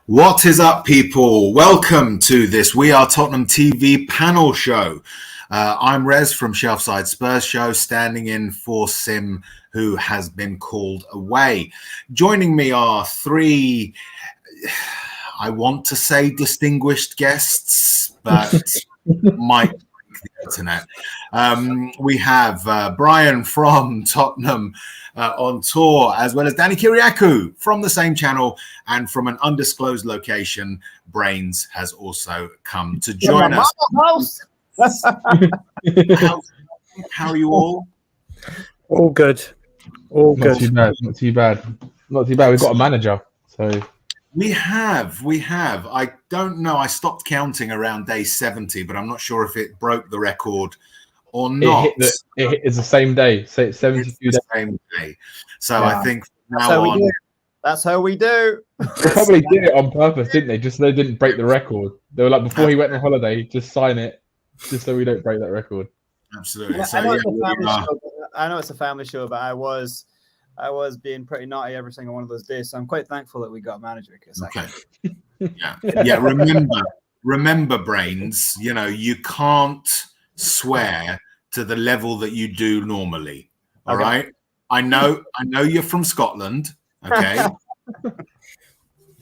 What is up, people? Welcome to this We Are Tottenham TV panel show. I'm Rez from Shelfside Spurs Show, standing in for Sim, who has been called away. Joining me are three, I want to say distinguished guests, but might break the internet. We have Brian from Tottenham on tour, as well as Danny Kyriakou from the same channel and from an undisclosed location. Brains has also come to join us. How are you all? All good. All good. Not too bad. We've got a manager, so we have. I don't know. I stopped counting around day 70, but I'm not sure if it broke the record or not. It's the same day. So it's 72 days. Same day. So yeah. I think from now on. That's how we do. They probably did it on purpose, didn't they? Just so they didn't break the record. They were like, before he went on holiday, just sign it, just so we don't break that record. Absolutely. Yeah, I know it's a family show, but I was being pretty naughty every single one of those days. So I'm quite thankful that we got a manager. Yeah. Remember, Brains. You know, you can't swear to the level that you do normally. All right. I know you're from Scotland. Okay.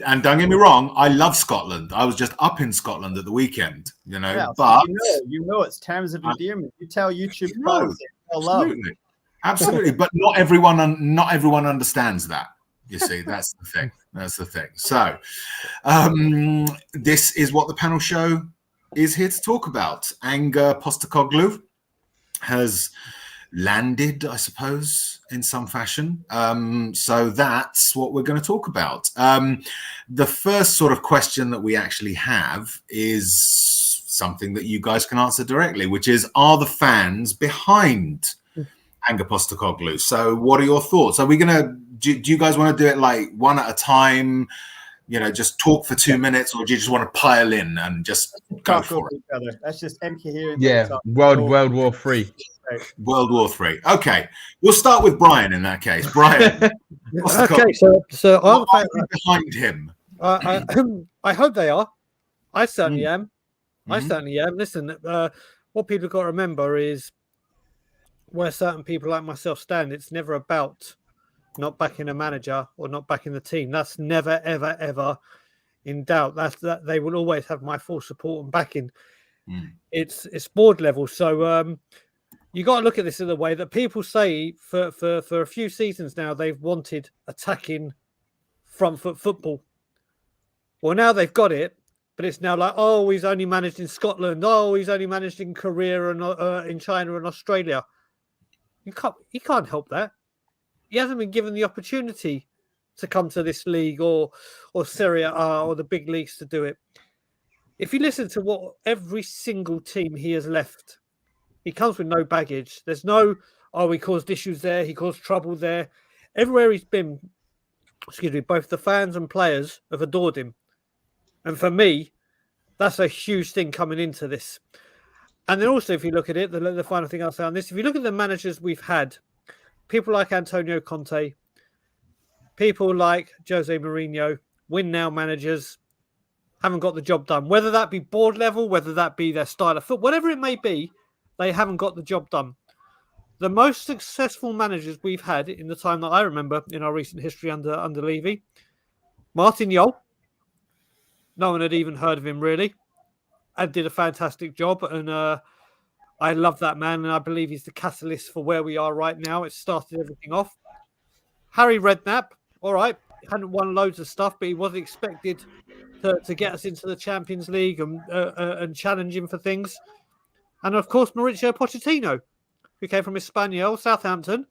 And don't get me wrong, I love Scotland. I was just up in Scotland at the weekend, you know. Yeah, but you know it's terms of endearment. You tell YouTube, absolutely. But not everyone understands that. You see, that's the thing. So, this is what the panel show is here to talk about. Ange Postecoglou has landed, I suppose, in some fashion. So that's what we're going to talk about. The first sort of question that we actually have is something that you guys can answer directly, which is, are the fans behind Ange Postecoglou? So what are your thoughts? Are we going to, do you guys want to do it like one at a time? You know, just talk for 2 minutes, or do you just want to pile in and just go for it? That's just incoherent. Yeah, World War III. World War III. Okay, we'll start with Brian in that case. Brian. Okay, so are behind him? I hope they are. I certainly am. Mm-hmm. I certainly am. Listen, what people have got to remember is where certain people like myself stand. It's never about not backing a manager or not backing the team. That's never, ever, ever in doubt. That they will always have my full support and backing. It's board level. So you got to look at this in a way that people say for a few seasons now they've wanted attacking front foot football. Well, now they've got it, but it's now like, oh, he's only managed in Scotland. Oh, he's only managed in Korea and in China and Australia. He can't help that. He hasn't been given the opportunity to come to this league or Serie A or the big leagues to do it. If you listen to what every single team he has left, he comes with no baggage. There's no, he caused issues there, he caused trouble there. Everywhere he's been, both the fans and players have adored him. And for me, that's a huge thing coming into this. And then also, if you look at it, the final thing I'll say on this, if you look at the managers we've had, people like Antonio Conte, people like Jose Mourinho, win-now managers, haven't got the job done. Whether that be board level, whether that be their style of foot, whatever it may be, they haven't got the job done. The most successful managers we've had in the time that I remember in our recent history under Levy, Martin Jol. No one had even heard of him, really. And did a fantastic job. And I love that man. And I believe he's the catalyst for where we are right now. It started everything off. Harry Redknapp, all right, hadn't won loads of stuff, but he wasn't expected to get us into the Champions League and challenging for things. And of course, Mauricio Pochettino, who came from Espanyol, Southampton.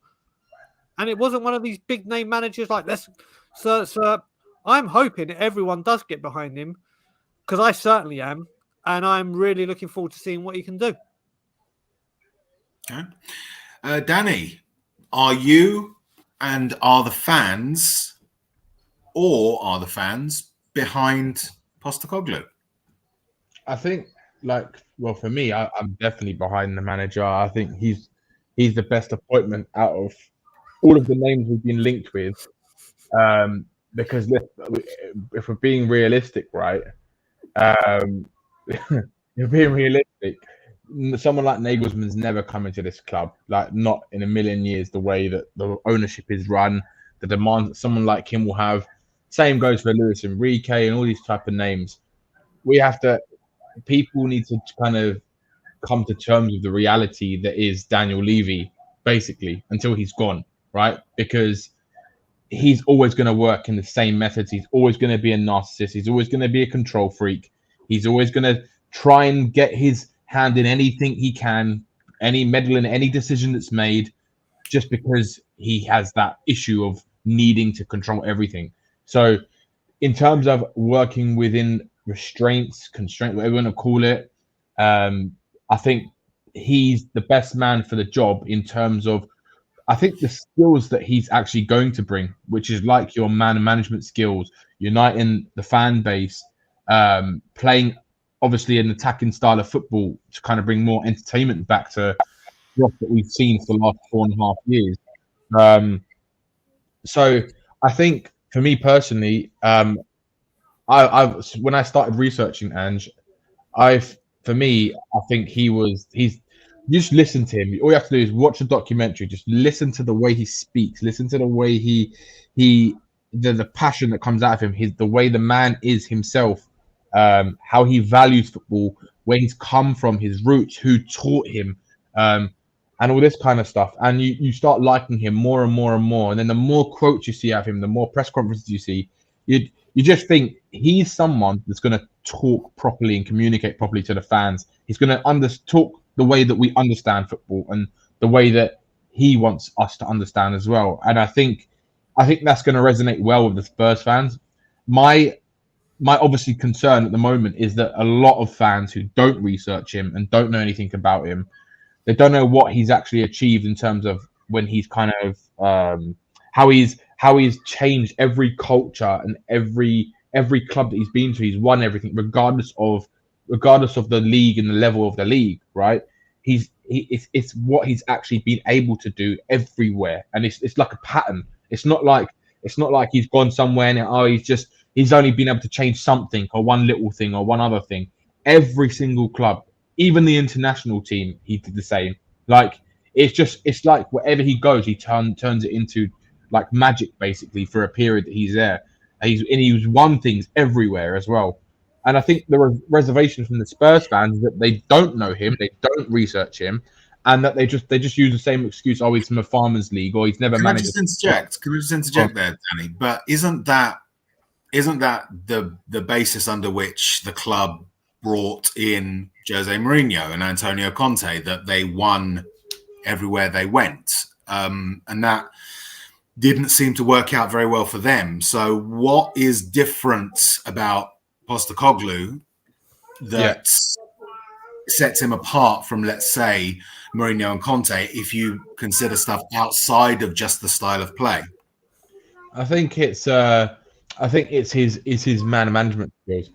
And it wasn't one of these big name managers like this. So I'm hoping everyone does get behind him, because I certainly am. And I'm really looking forward to seeing what he can do. Okay. Danny, are you and are the fans behind Postecoglou? I think, for me, I'm definitely behind the manager. I think he's the best appointment out of all of the names we've been linked with. Because if we're being realistic, right? You're being realistic. Someone like Nagelsmann's never come into this club, like not in a million years. The way that the ownership is run, the demands that someone like him will have. Same goes for Luis Enrique and all these type of names. People need to kind of come to terms with the reality that is Daniel Levy, basically, until he's gone, right? Because he's always going to work in the same methods. He's always going to be a narcissist. He's always going to be a control freak. He's always going to try and get his hand in anything he can, any meddle in any decision that's made, just because he has that issue of needing to control everything. So in terms of working within constraint, whatever you want to call it, I think he's the best man for the job in terms of, I think, the skills that he's actually going to bring, which is like your man management skills, uniting the fan base, playing obviously an attacking style of football to kind of bring more entertainment back to what we've seen for the last 4.5 years. So I think for me personally, I when I started researching Ange, I think he's just listen to him. All you have to do is watch the documentary. Just listen to the way he speaks. Listen to the way the passion that comes out of him. The way the man is himself. How he values football, where he's come from, his roots, who taught him, and all this kind of stuff. And you start liking him more and more and more. And then the more quotes you see of him, the more press conferences you see, you just think he's someone that's going to talk properly and communicate properly to the fans. He's going to talk the way that we understand football and the way that he wants us to understand as well. And I think that's going to resonate well with the Spurs fans. My obviously concern at the moment is that a lot of fans who don't research him and don't know anything about him, they don't know what he's actually achieved in terms of when he's kind of how he's changed every culture and every club that he's been to. He's won everything, regardless of the league and the level of the league, right? It's what he's actually been able to do everywhere, and it's like a pattern. It's not like he's gone somewhere and he's only been able to change something or one little thing or one other thing. Every single club, even the international team, he did the same. Like it's like wherever he goes, he turns it into like magic, basically, for a period that he's there. And he's won things everywhere as well. And I think there are reservations from the Spurs fans that they don't know him, they don't research him, and that they just use the same excuse. Oh, he's from a farmers' league, or he's never managed. Can we just interject there, Danny? But isn't that the basis under which the club brought in Jose Mourinho and Antonio Conte, that they won everywhere they went, and that didn't seem to work out very well for them. So what is different about Postecoglou that sets him apart from, let's say, Mourinho and Conte, if you consider stuff outside of just the style of play? I think it's his man management skills.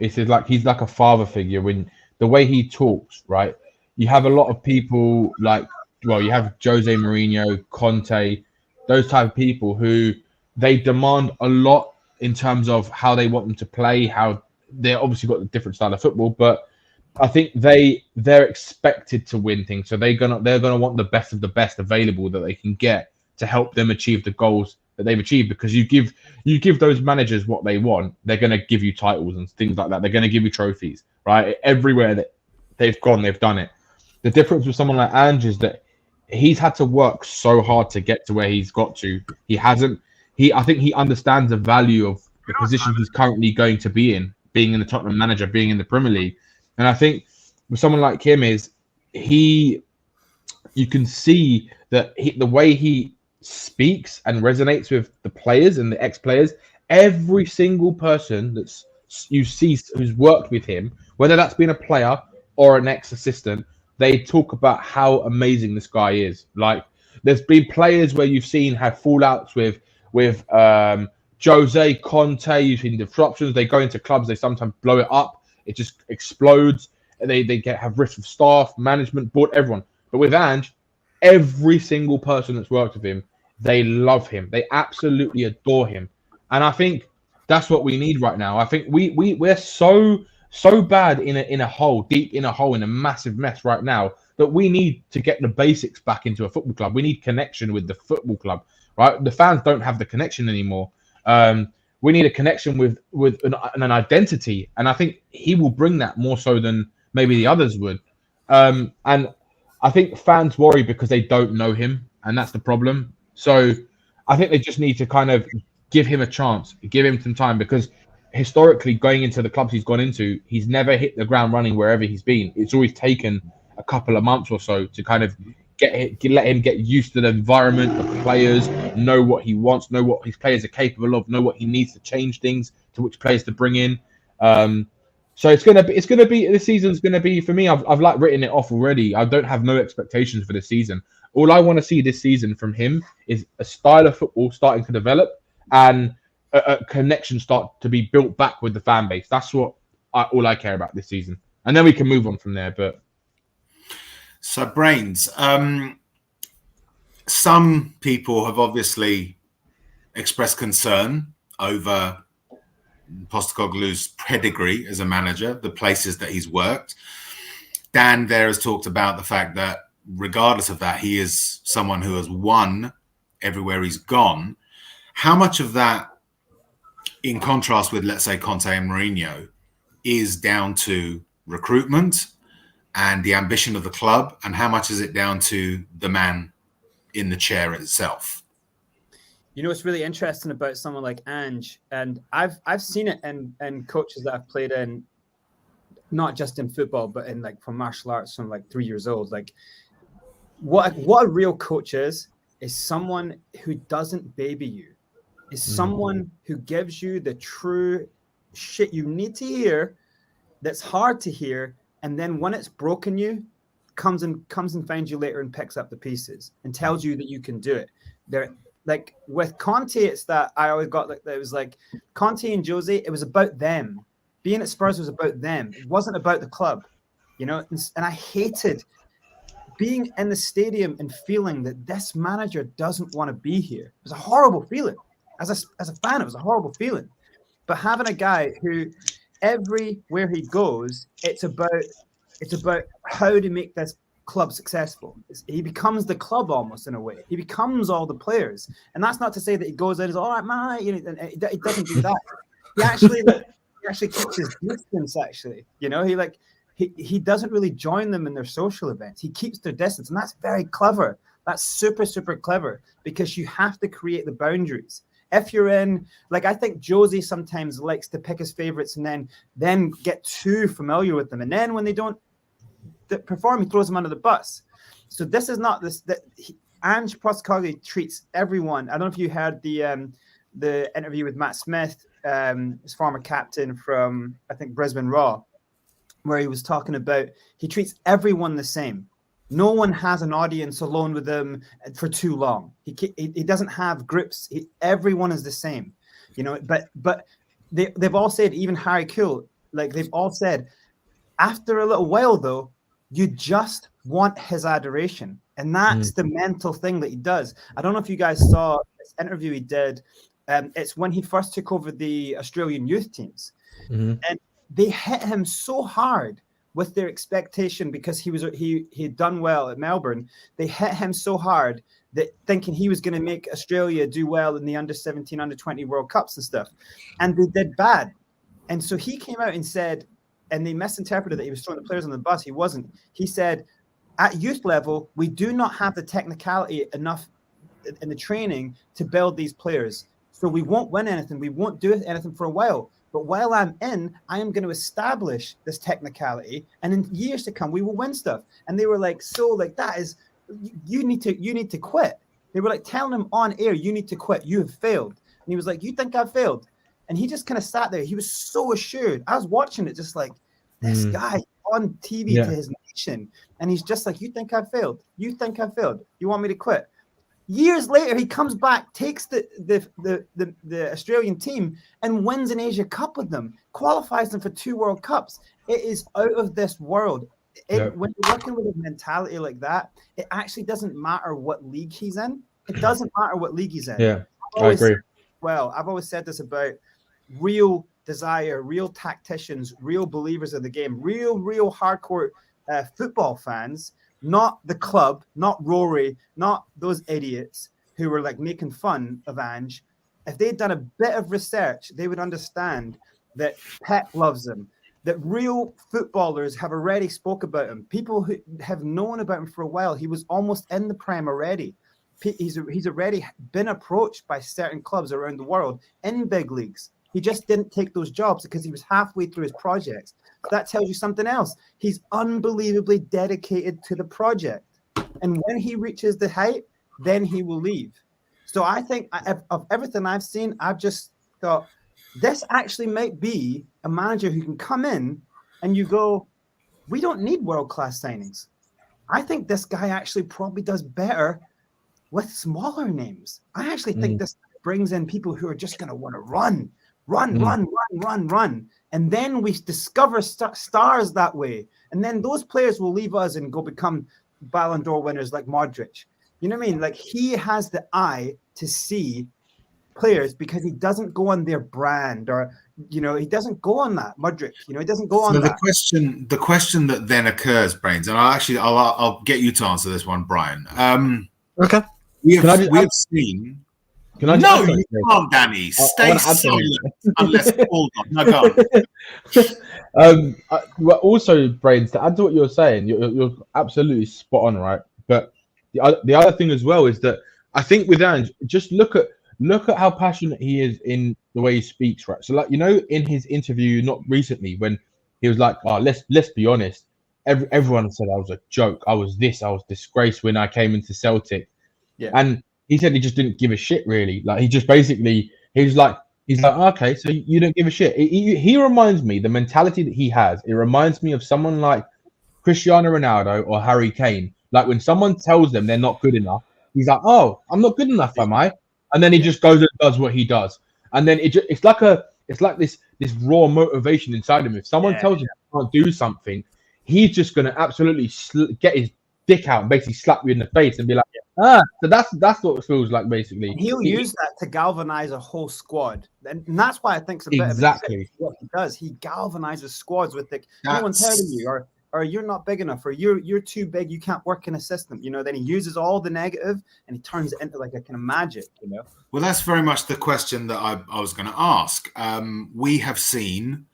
He's like a father figure. When the way he talks, right? You have a lot of people you have Jose Mourinho, Conte, those type of people who they demand a lot in terms of how they want them to play. How they're obviously got a different style of football, but I think they're expected to win things. So they're gonna want the best of the best available that they can get to help them achieve the goals that they've achieved. Because you give those managers what they want, they're gonna give you titles and things like that. They're gonna give you trophies, right? Everywhere that they've gone, they've done it. The difference with someone like Ange is that he's had to work so hard to get to where he's got to. He hasn't I think he understands the value of the position he's currently going to be in, being in the Tottenham manager, being in the Premier League. And I think with someone like him you can see that the way he speaks and resonates with the players and the ex-players, every single person you see who's worked with him, whether that's been a player or an ex-assistant, they talk about how amazing this guy is. Like, there's been players where you've seen have fallouts with Jose, Conte. You've seen disruptions. They go into clubs, they sometimes blow it up. It just explodes. They have rifts of staff, management, board, everyone. But with Ange, every single person that's worked with him, they love him. They absolutely adore him. And I think that's what we need right now. I think we're so bad in a hole, deep in a hole, in a massive mess right now, that we need to get the basics back into a football club. We need connection with the football club, right? The fans don't have the connection anymore. We need a connection with an identity, and I think he will bring that more so than maybe the others would. And I think fans worry because they don't know him, and that's the problem. So I think they just need to kind of give him a chance, give him some time, because historically, going into the clubs he's gone into, he's never hit the ground running wherever he's been. It's always taken a couple of months or so to kind of let him get used to the environment, the players, know what he wants, know what his players are capable of, know what he needs to change things, to which players to bring in. So this season's gonna be, for me, I've like written it off already. I don't have no expectations for this season. All I want to see this season from him is a style of football starting to develop, and a connection start to be built back with the fan base. That's all I care about this season, and then we can move on from there. But so, Brains, some people have obviously expressed concern over Postecoglou's pedigree as a manager, the places that he's worked. Dan there has talked about the fact that regardless of that, he is someone who has won everywhere he's gone. How much of that, in contrast with, let's say, Conte and Mourinho, is down to recruitment and the ambition of the club, and how much is it down to the man in the chair itself? You know, what's really interesting about someone like Ange, and I've seen it in coaches that I've played in, not just in football, but in like from martial arts from like 3 years old. Like what a real coach is someone who doesn't baby you, is someone who gives you the true shit you need to hear, that's hard to hear, and then when it's broken you, comes and finds you later and picks up the pieces and tells you that you can do it. They're like, with Conte, it's that I always got like, it was like Conte and Jose, it was about them. Being at Spurs was about them. It wasn't about the club, you know. And I hated being in the stadium and feeling that this manager doesn't want to be here. It was a horrible feeling. As a fan, it was a horrible feeling. But having a guy who everywhere he goes, it's about how to make this club successful. He becomes the club almost, in a way. He becomes all the players. And that's not to say that he goes out and says, all right, man, you know, and he doesn't do that. He actually keeps his distance, actually. You know, he doesn't really join them in their social events. He keeps their distance, and that's very clever. That's super, super clever, because you have to create the boundaries. If you're in, like, I think Josie sometimes likes to pick his favorites and then get too familiar with them. And then when they don't perform, he throws them under the bus. So this is not this, that Ange Postecoglou treats everyone. I don't know if you heard the interview with Matt Smith, his former captain from, I think, Brisbane Raw, where he was talking about he treats everyone the same. No one has an audience alone with him for too long. He doesn't have groups. Everyone is the same, you know. But they've all said, even Harry Kane, like they've all said, after a little while though, you just want his adoration, and that's the mental thing that he does. I don't know if you guys saw this interview he did. It's when he first took over the Australian youth teams, and they hit him so hard with their expectation, because he had done well at Melbourne. They hit him so hard that thinking he was going to make Australia do well in the under-17, under-20 World Cups and stuff, and they did bad. And so he came out and said, and they misinterpreted that he was throwing the players on the bus. He wasn't. He said, at youth level, we do not have the technicality enough in the training to build these players. So we won't win anything. We won't do anything for a while. But while I'm in, I am going to establish this technicality, and in years to come, we will win stuff. And they were like, so like that is, you need to quit. They were like telling him on air, you need to quit. You have failed. And he was like, you think I've failed? And he just kind of sat there. He was so assured. I was watching it, just like this guy on TV to his nation, and he's just like, you think I've failed? You think I've failed? You want me to quit? Years later, he comes back, takes the Australian team and wins an Asia Cup with them, qualifies them for 2 World Cups. It is out of this world. When you're working with a mentality like that, it actually doesn't matter what league he's in. It doesn't matter what league he's in. Yeah, I agree. I've always said this about real desire, real tacticians, real believers of the game, real hardcore football fans. Not the club, not Rory, not those idiots who were like making fun of Ange. If they'd done a bit of research, they would understand that Pep loves him, that real footballers have already spoke about him. People who have known about him for a while. He was almost in the Prem already. He's already been approached by certain clubs around the world in big leagues. He just didn't take those jobs because he was halfway through his projects. That tells you something else. He's unbelievably dedicated to the project. And when he reaches the height, then he will leave. So I think of everything I've seen, I've just thought, this actually might be a manager who can come in and you go, we don't need world-class signings. I think this guy actually probably does better with smaller names. I actually think this brings in people who are just going to want to run. And then we discover stars that way. And then those players will leave us and go become Ballon d'Or winners like Modric. You know what I mean? Like, he has the eye to see players because he doesn't go on their brand, or, you know, he doesn't go on that. Modric, you know, he doesn't go on that. The question that then occurs, Brains, and I'll get you to answer this one, Brian. Okay. We have seen. Can I no, you can't, Danny. Stay silent unless called on. No, go on. Well, also, Brains, to add to what you're saying, you're absolutely spot on, right? But the other thing as well is that I think with Ange, just look at how passionate he is in the way he speaks, right? So, like, you know, in his interview, not recently, when he was like, "Oh, let's be honest, everyone said I was a joke. I was disgraced when I came into Celtic." Yeah. And he said he just didn't give a shit, really. Like, he just basically, he's like, okay, so you don't give a shit. He reminds me, the mentality that he has, it reminds me of someone like Cristiano Ronaldo or Harry Kane. Like, when someone tells them they're not good enough, he's like, oh, I'm not good enough, am I? And then he just goes and does what he does. And then it's like this raw motivation inside him. If someone tells you he can't do something, he's just going to absolutely get his dick out and basically slap you in the face and be like, so that's what it feels like, basically. And he'll use that to galvanize a whole squad, and that's why I think it's a bit exactly of what he does. He galvanizes squads with no one telling you, or you're not big enough, or you're too big, you can't work in a system. You know, then he uses all the negative and he turns it into like a kind of magic. You know. Well, that's very much the question that I was going to ask. We have seen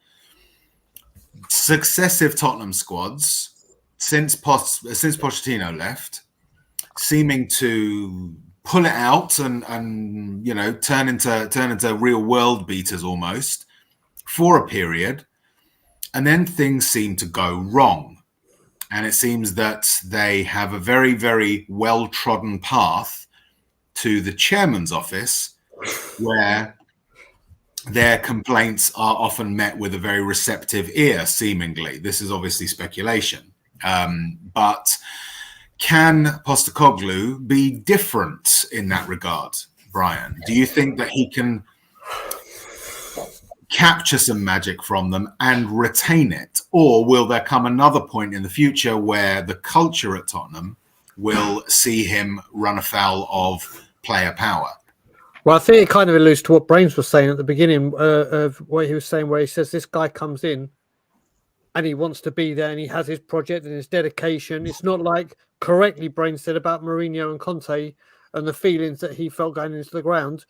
successive Tottenham squads since Pochettino left, seeming to pull it out and you know, turn into real world beaters almost for a period, and then things seem to go wrong, and it seems that they have a very, very well trodden path to the chairman's office, where their complaints are often met with a very receptive ear. Seemingly, this is obviously speculation, but can Postecoglou be different in that regard, Brian? Do you think that he can capture some magic from them and retain it? Or will there come another point in the future where the culture at Tottenham will see him run afoul of player power? Well, I think it kind of alludes to what Brains was saying at the beginning of what he was saying, where he says this guy comes in and he wants to be there and he has his project and his dedication. It's not like correctly Brains said about Mourinho and Conte and the feelings that he felt going into the ground.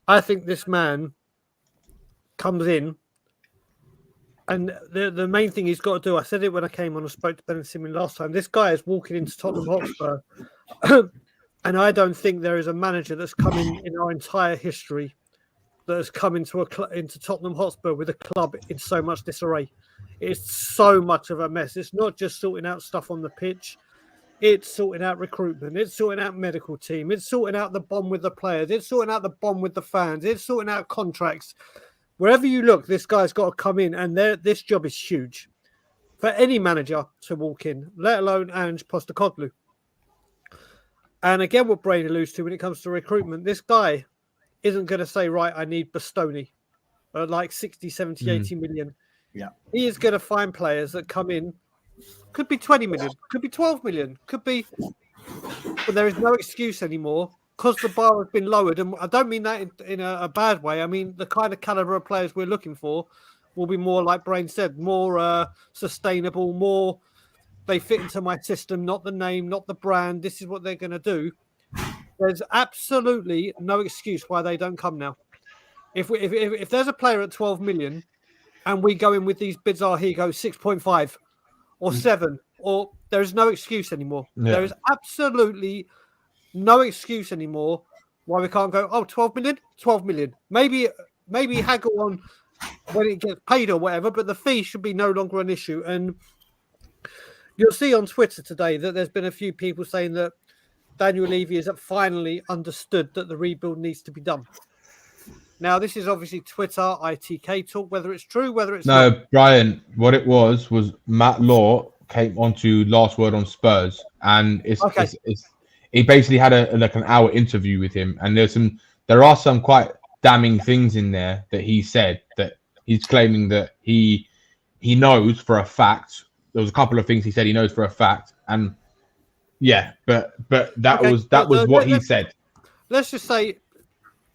I think this man comes in, and the main thing he's got to do, I said it when I came on and spoke to Ben and Simon last time, this guy is walking into Tottenham Hotspur and I don't think there is a manager that's come in our entire history that has come into into Tottenham Hotspur with a club in so much disarray. It's so much of a mess. It's not just sorting out stuff on the pitch. It's sorting out recruitment. It's sorting out medical team. It's sorting out the bond with the players. It's sorting out the bond with the fans. It's sorting out contracts. Wherever you look, this guy's got to come in, and this job is huge for any manager to walk in, let alone Ange Postecoglou. And again, what Brain alludes to when it comes to recruitment, this guy isn't going to say, right, I need Bastoni at like 60, 70, 80 million. Yeah. He is going to find players that come in, could be 20 million, could be 12 million, could be, but there is no excuse anymore because the bar has been lowered. And I don't mean that in a bad way. I mean, the kind of caliber of players we're looking for will be more, like Brain said, more sustainable, more they fit into my system, not the name, not the brand. This is what they're going to do. There's absolutely no excuse why they don't come now. If there's a player at 12 million and we go in with these bids, here goes 6.5 or 7, or there is no excuse anymore. Yeah. There is absolutely no excuse anymore why we can't go, 12 million, 12 million. Maybe haggle on when it gets paid or whatever, but the fee should be no longer an issue. And you'll see on Twitter today that there's been a few people saying that Daniel Levy has finally understood that the rebuild needs to be done. Now, this is obviously Twitter, ITK talk, whether it's true, whether it's not. No, Brian, what it was Matt Law came onto Last Word on Spurs, and he basically had an hour interview with him, and there are some quite damning things in there that he said, that he's claiming that he knows for a fact. There was a couple of things he said he knows for a fact, and yeah, but that was what he said. Let's just say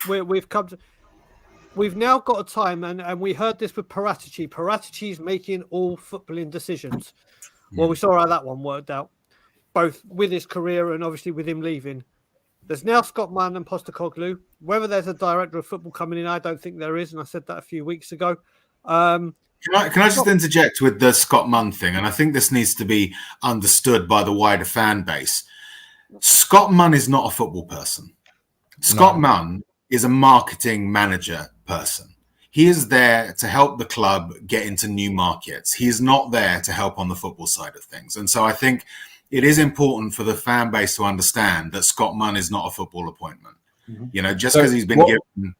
we've now got a time, and we heard this with Paratici. Paratici's making all footballing decisions. Well, we saw how that one worked out, both with his career and obviously with him leaving. There's now Scott Munn and Postecoglou. Whether there's a director of football coming in, I don't think there is, and I said that a few weeks ago. Can I just interject with the Scott Munn thing? And I think this needs to be understood by the wider fan base. Scott Munn is not a football person. Scott Munn is a marketing manager person. He is there to help the club get into new markets. He is not there to help on the football side of things. And so I think it is important for the fan base to understand that Scott Munn is not a football appointment. Mm-hmm. You know, just because he's been given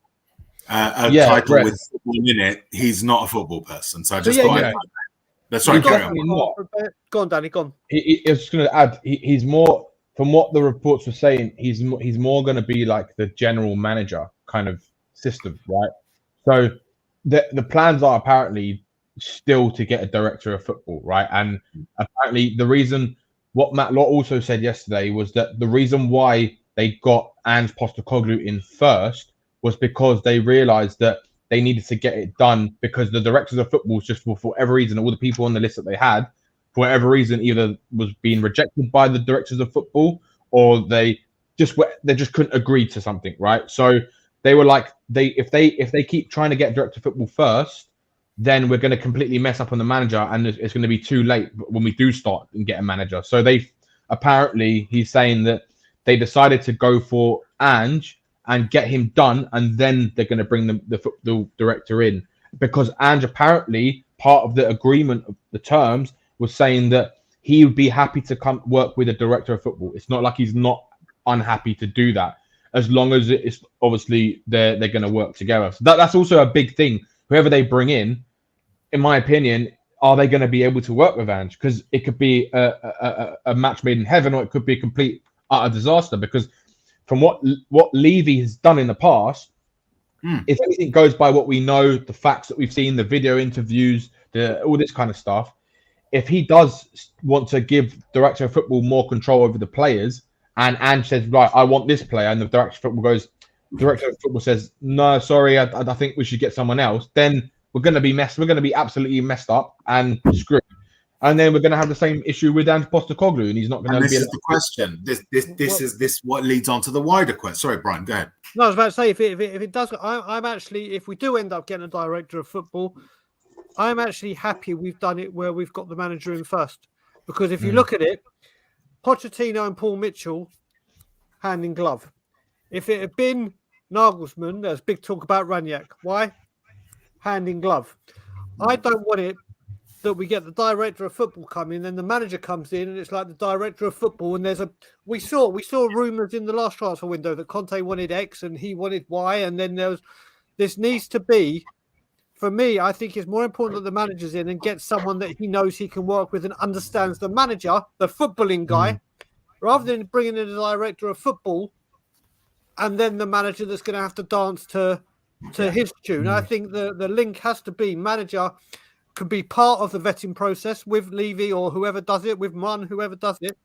a title with football in it, he's not a football person. So I just thought that's right. Go on, Danny. Go on. I was just going to add, he's more, from what the reports were saying, he's more going to be like the general manager kind of system, right? So the plans are apparently still to get a director of football, right? And apparently the reason, what Matt Law also said yesterday, was that the reason why they got Ange Postecoglou in first was because they realized that they needed to get it done, because the directors of football, just for whatever reason, all the people on the list that they had, for whatever reason, either was being rejected by the directors of football, or they just couldn't agree to something, right? So they were like, if they keep trying to get director of football first, then we're going to completely mess up on the manager, and it's going to be too late when we do start and get a manager. So he's saying that they decided to go for Ange and get him done, and then they're going to bring the director in, because Ange, apparently part of the agreement of the terms, was saying that he would be happy to come work with a director of football. It's not like he's not unhappy to do that, as long as it's obviously they're going to work together. So that's also a big thing. Whoever they bring in my opinion, are they going to be able to work with Ange? Because it could be a match made in heaven, or it could be a complete utter disaster. Because from what Levy has done in the past, if everything goes by what we know, the facts that we've seen, the video interviews, all this kind of stuff, if he does want to give director of football more control over the players, and Ange says, right, I want this player, and the director of football says, no, sorry, I think we should get someone else, then we're going to be absolutely messed up and screwed. And then we're going to have the same issue with Ange Postecoglou, and he's not going to be. This is the question. This is what leads on to the wider question. Sorry, Brian, go ahead. No, I was about to say, if it does, I'm actually, if we do end up getting a director of football, I'm actually happy we've done it where we've got the manager in first. Because if you look at it, Pochettino and Paul Mitchell, hand in glove. If it had been Nagelsmann, there's big talk about Ranić. Why? Hand in glove. I don't want it that we get the director of football come in, then the manager comes in, and it's like the director of football. And we saw rumours in the last transfer window that Conte wanted X and he wanted Y, and then this needs to be. For me, I think it's more important that the manager's in and gets someone that he knows he can work with and understands the manager, the footballing guy, rather than bringing in a director of football and then the manager that's going to have to dance to his tune. I think the link has to be manager could be part of the vetting process with Levy or whoever does it, with Munn, whoever does it.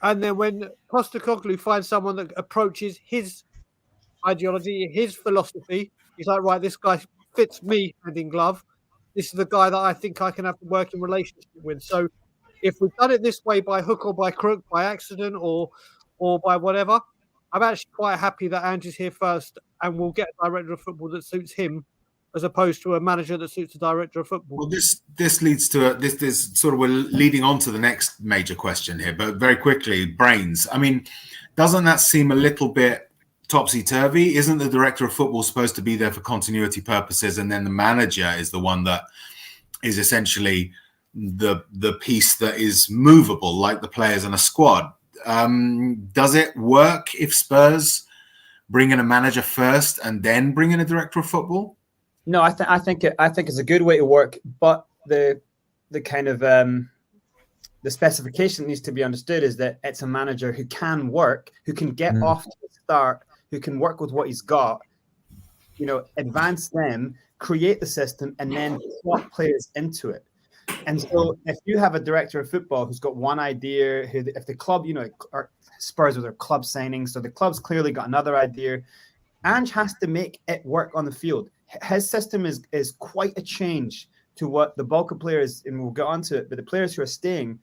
And then when Postecoglou finds someone that approaches his ideology, his philosophy, he's like, right, this guy fits me hand in glove. This is the guy that I think I can have a working relationship with. So if we've done it this way by hook or by crook, by accident or by whatever, I'm actually quite happy that Ange is here first and we'll get a director of football that suits him as opposed to a manager that suits a director of football. Well, this leads to this sort of, we're leading on to the next major question here, but very quickly, Brains. I mean, doesn't that seem a little bit topsy-turvy? Isn't the director of football supposed to be there for continuity purposes, and then the manager is the one that is essentially the piece that is movable, like the players in a squad? Does it work if Spurs bring in a manager first and then bring in a director of football? No, I think it's a good way to work, but the kind of the specification needs to be understood is that it's a manager who can work, who can get off to the start, who can work with what he's got, advance them, create the system, and then swap players into it. And so if you have a director of football who's got one idea, if the club, are Spurs with their club signings, so the club's clearly got another idea, Ange has to make it work on the field. His system is quite a change to what the bulk of players, and we'll get onto it, but the players who are staying,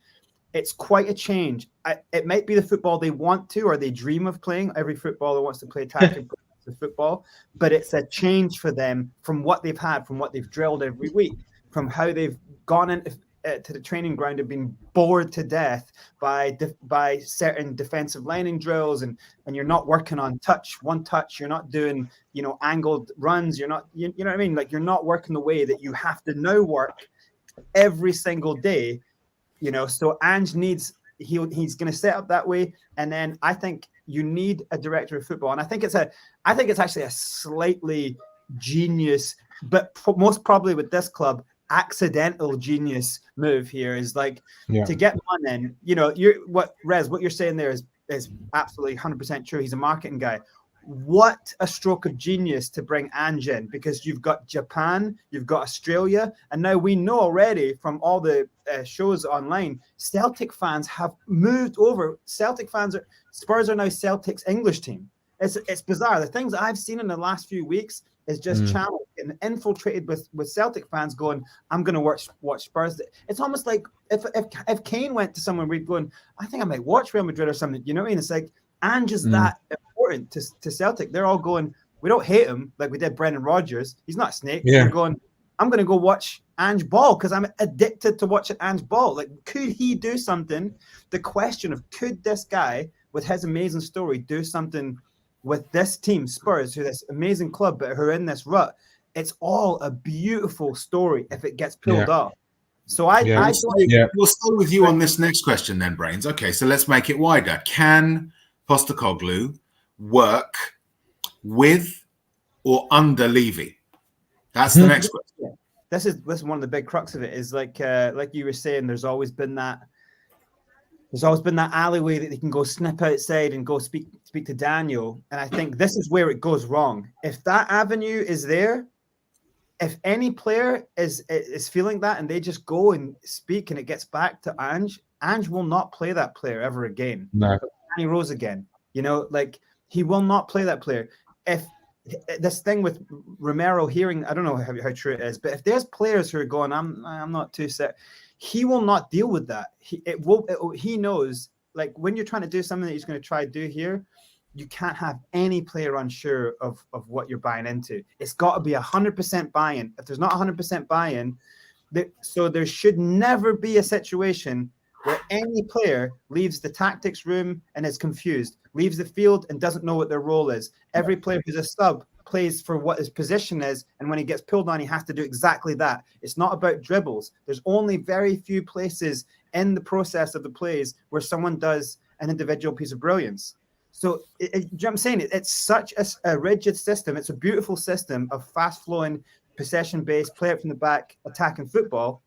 it's quite a change. It might be the football they want to or they dream of playing. Every footballer wants to play tactical football, but it's a change for them from what they've had, from what they've drilled every week, from how they've gone into to the training ground and been bored to death by certain defensive lining drills, and you're not working on one touch, you're not doing angled runs, you're not you know what I mean, like you're not working the way that you have to now work every single day. So Ange needs, he's going to set up that way. And then I think you need a director of football. And I think it's actually a slightly genius, but most probably with this club, accidental genius move here is to get Munn in. What you're saying there is absolutely 100% true. He's a marketing guy. What a stroke of genius to bring Ange in, because you've got Japan, you've got Australia, and now we know already from all the shows online, Celtic fans have moved over. Spurs are now Celtic's English team. It's bizarre. The things I've seen in the last few weeks is just channeled and infiltrated with Celtic fans going, I'm going to watch Spurs. It's almost like if Kane went to someone, we'd going, I think I might watch Real Madrid or something. You know what I mean? It's like Ange is that important to Celtic. They're all going, we don't hate him like we did Brendan Rodgers. He's not a snake. Yeah. They're going, I'm going to go watch Ange ball because I'm addicted to watching Ange ball. Like, could he do something? The question of could this guy with his amazing story do something with this team, Spurs, who this amazing club, but who are in this rut? It's all a beautiful story if it gets pulled off. So we'll start with you on this next question then, Brains. Okay, so let's make it wider. Can Postecoglou work with or under Levy? That's the next question. This is one of the big crux of it. Is like you were saying, there's always been that alleyway that they can go snip outside and go speak to Daniel. And I think this is where it goes wrong. If that avenue is there, if any player is feeling that and they just go and speak and it gets back to Ange will not play that player ever again. No. Danny Rose again. He will not play that player. If this thing with Romero hearing, I don't know how true it is, but if there's players who are going, I'm not too set, he will not deal with that. He knows, like, when you're trying to do something that he's going to try to do here, you can't have any player unsure of what you're buying into. It's got to be 100% buy-in. If there's not 100% buy-in, so there should never be a situation where any player leaves the tactics room and is confused, leaves the field and doesn't know what their role is. Every player who's a sub plays for what his position is, and when he gets pulled on, he has to do exactly that. It's not about dribbles. There's only very few places in the process of the plays where someone does an individual piece of brilliance. So you know what I'm saying? It's such a rigid system. It's a beautiful system of fast-flowing, possession-based, play it from the back, attacking football,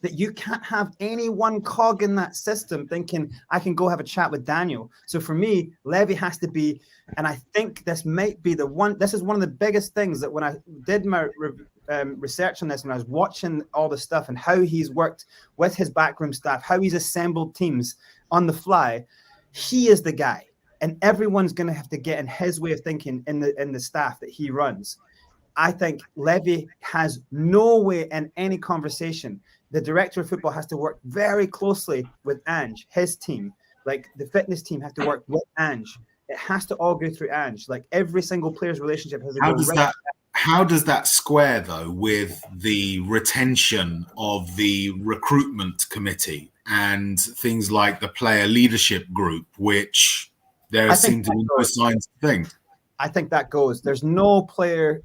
that you can't have any one cog in that system thinking, I can go have a chat with Daniel. So for me, Levy has to be, and I think this might be this is one of the biggest things that when I did my research on this, when I was watching all the stuff and how he's worked with his backroom staff, how he's assembled teams on the fly, he is the guy. And everyone's going to have to get in his way of thinking in the staff that he runs. I think Levy has no way in any conversation. The director of football has to work very closely with Ange, his team. Like the fitness team has to work with Ange. It has to all go through Ange. Like every single player's relationship has to go How does that square though with the retention of the recruitment committee and things like the player leadership group, which there seem to be no signs of things? I think that goes. There's no player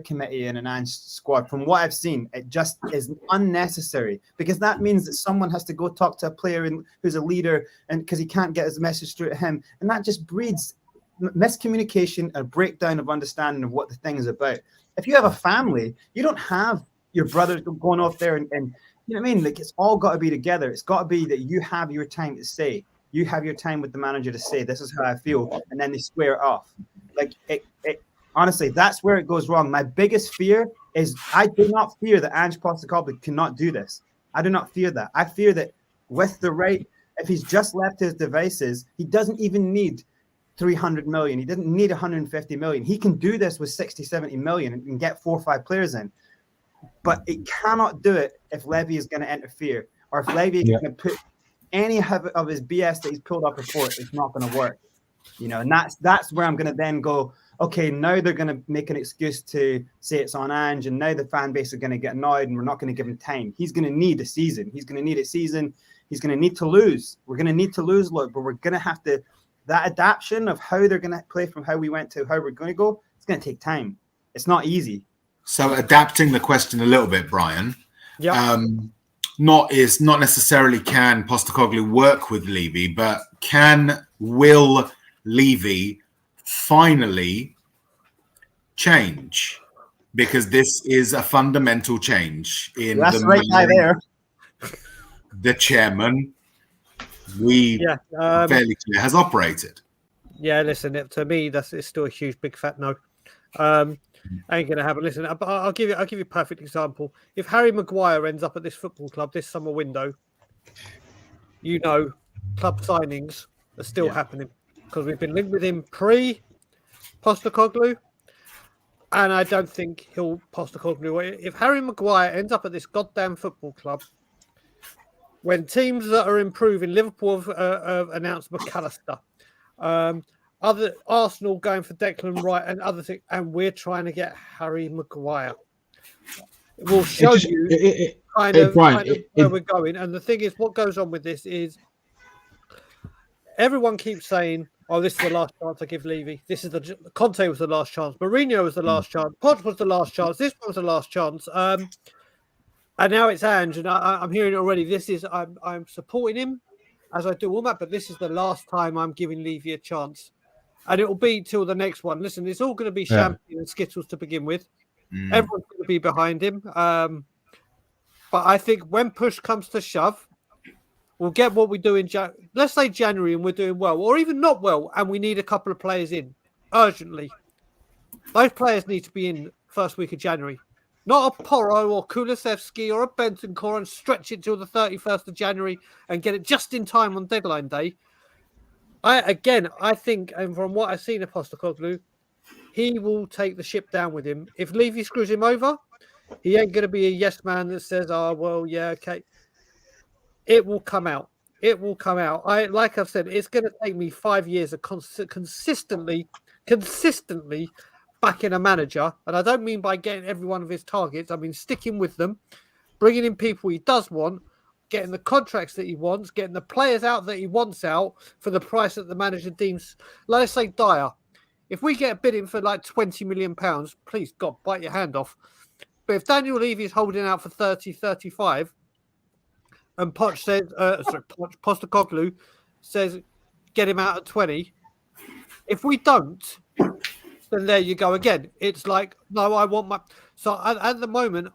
committee in an Ange squad. From what I've seen, it just is unnecessary, because that means that someone has to go talk to a player who's a leader, and because he can't get his message through to him, and that just breeds miscommunication, a breakdown of understanding of what the thing is about. If you have a family, you don't have your brothers going off there and you know what I mean? Like, it's all got to be together. It's got to be that you have your time to say. You have your time with the manager to say, this is how I feel, and then they square it off. Like, honestly, that's where it goes wrong. My biggest fear is I do not fear that Ange Postecoglou cannot do this. I do not fear that. I fear that with the right, if he's just left his devices, he doesn't even need 300 million. He doesn't need 150 million. He can do this with 60, 70 million and get 4 or 5 players in. But it cannot do it if Levy is going to interfere, or if Levy is going to put any of his BS that he's pulled up before. It's not going to work. You know, and that's where I'm going to then go, okay, now they're going to make an excuse to say it's on Ange, and now the fan base are going to get annoyed, and we're not going to give him time. He's going to need a season. He's going to need a season. He's going to need to lose. We're going to need to lose, look, but we're going to have to, that adaptation of how they're going to play from how we went to how we're going to go, it's going to take time. It's not easy. So adapting the question a little bit, Brian, not necessarily can Postecoglou work with Levy, but will Levy finally change? Because this is a fundamental change in the chairman fairly clear has operated. Yeah, listen, to me, it's still a huge, big fat no. Ain't gonna happen. Listen, I'll give you a perfect example. If Harry Maguire ends up at this football club this summer window, you know, club signings are still happening, because we've been linked with him pre-Postecoglou, and I don't think he'll Postecoglou. If Harry Maguire ends up at this goddamn football club, when teams that are improving, Liverpool have announced McAllister, other Arsenal going for Declan Wright and other things, and we're trying to get Harry Maguire. It will show where we're going. And the thing is, what goes on with this is everyone keeps saying, "Oh, this is the last chance I give Levy. This is Conte was the last chance. Mourinho was the last chance. Poch was the last chance. This one was the last chance." And now it's Ange, and I'm hearing it already. I'm supporting him as I do all that, but this is the last time I'm giving Levy a chance. And it will be till the next one. Listen, it's all going to be champagne and Skittles to begin with. Everyone's going to be behind him. But I think when push comes to shove, we'll get what we do in let's say January, and we're doing well, or even not well, and we need a couple of players in urgently. Those players need to be in first week of January. Not a Porro or Kulusevski or a Bentancur and stretch it till the 31st of January and get it just in time on deadline day. I think, and from what I've seen of Postecoglou, he will take the ship down with him. If Levy screws him over, he ain't going to be a yes man that says, "Oh, well, yeah, okay." It will come out. It will come out. Like I've said, it's going to take me 5 years of consistently backing a manager. And I don't mean by getting every one of his targets. I mean sticking with them, bringing in people he does want, getting the contracts that he wants, getting the players out that he wants out for the price that the manager deems. Let's say Dyer. If we get a bidding for like £20 million, please, God, bite your hand off. But if Daniel Levy is holding out for 30, 35, and Postecoglou says, get him out at 20, if we don't, then there you go again. It's like, no, I want my... So at the moment,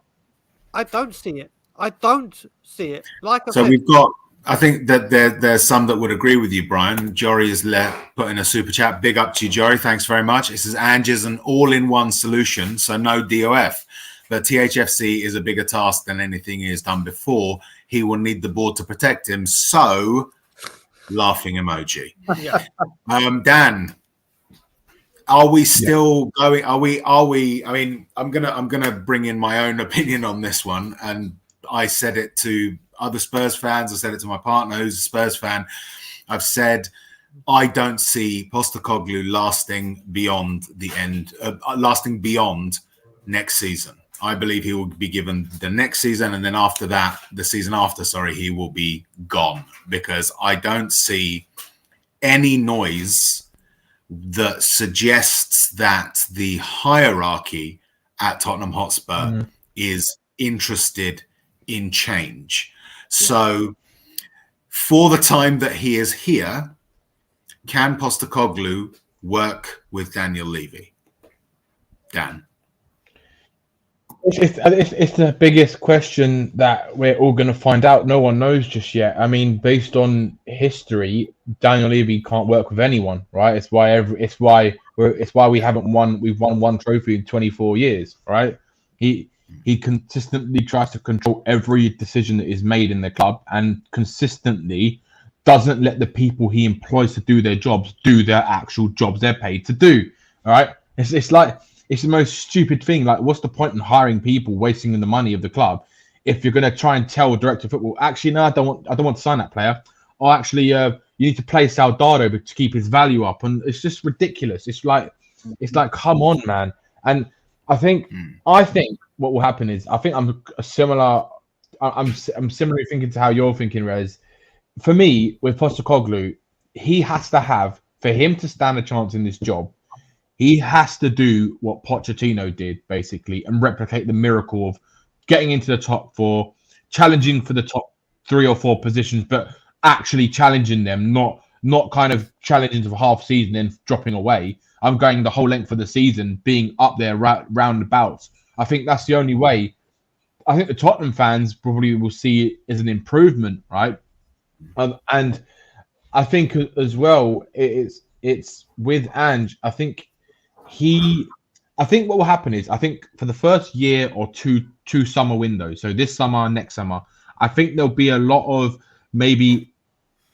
I don't see it. I don't see it. Like I said, we've got... I think that there's some that would agree with you, Brian. Jory has put in a super chat. Big up to you, Jory. Thanks very much. It says Ange is an all-in-one solution, so no DOF. But THFC is a bigger task than anything he has done before. He will need the board to protect him. So, laughing emoji. Yeah. Dan, are we still going? Are we? I mean, I'm gonna bring in my own opinion on this one, and I said it to other Spurs fans. I said it to my partner, who's a Spurs fan. I've said I don't see Postecoglou lasting beyond the end, lasting beyond next season. I believe he will be given the next season, and then after that, the season after, he will be gone, because I don't see any noise that suggests that the hierarchy at Tottenham Hotspur is interested in change. So for the time that he is here, can Postecoglou work with Daniel Levy? Dan? It's the biggest question that we're all going to find out. No one knows just yet. I mean, based on history, Daniel Levy can't work with anyone, right? It's why we haven't won. We've won one trophy in 24 years, right? He consistently tries to control every decision that is made in the club, and consistently doesn't let the people he employs to do their jobs do their actual jobs they're paid to do. All right, it's like. It's the most stupid thing. Like, what's the point in hiring people, wasting the money of the club, if you're going to try and tell director of football, actually, no, I don't want to sign that player. Or actually, you need to play Soldado to keep his value up. And it's just ridiculous. It's like, come on, man. And I think what will happen is, I think I'm similarly thinking to how you're thinking, Rez. For me, with Postecoglou, he has to have, for him to stand a chance in this job, he has to do what Pochettino did, basically, and replicate the miracle of getting into the top four, challenging for the top 3 or 4 positions, but actually challenging them, not kind of challenging for half season and dropping away. I'm going the whole length of the season, being up there roundabouts. I think that's the only way. I think the Tottenham fans probably will see it as an improvement, right? And I think as well, it's with Ange. I think what will happen is, I think for the first year or two summer windows, so this summer and next summer, I think there'll be a lot of maybe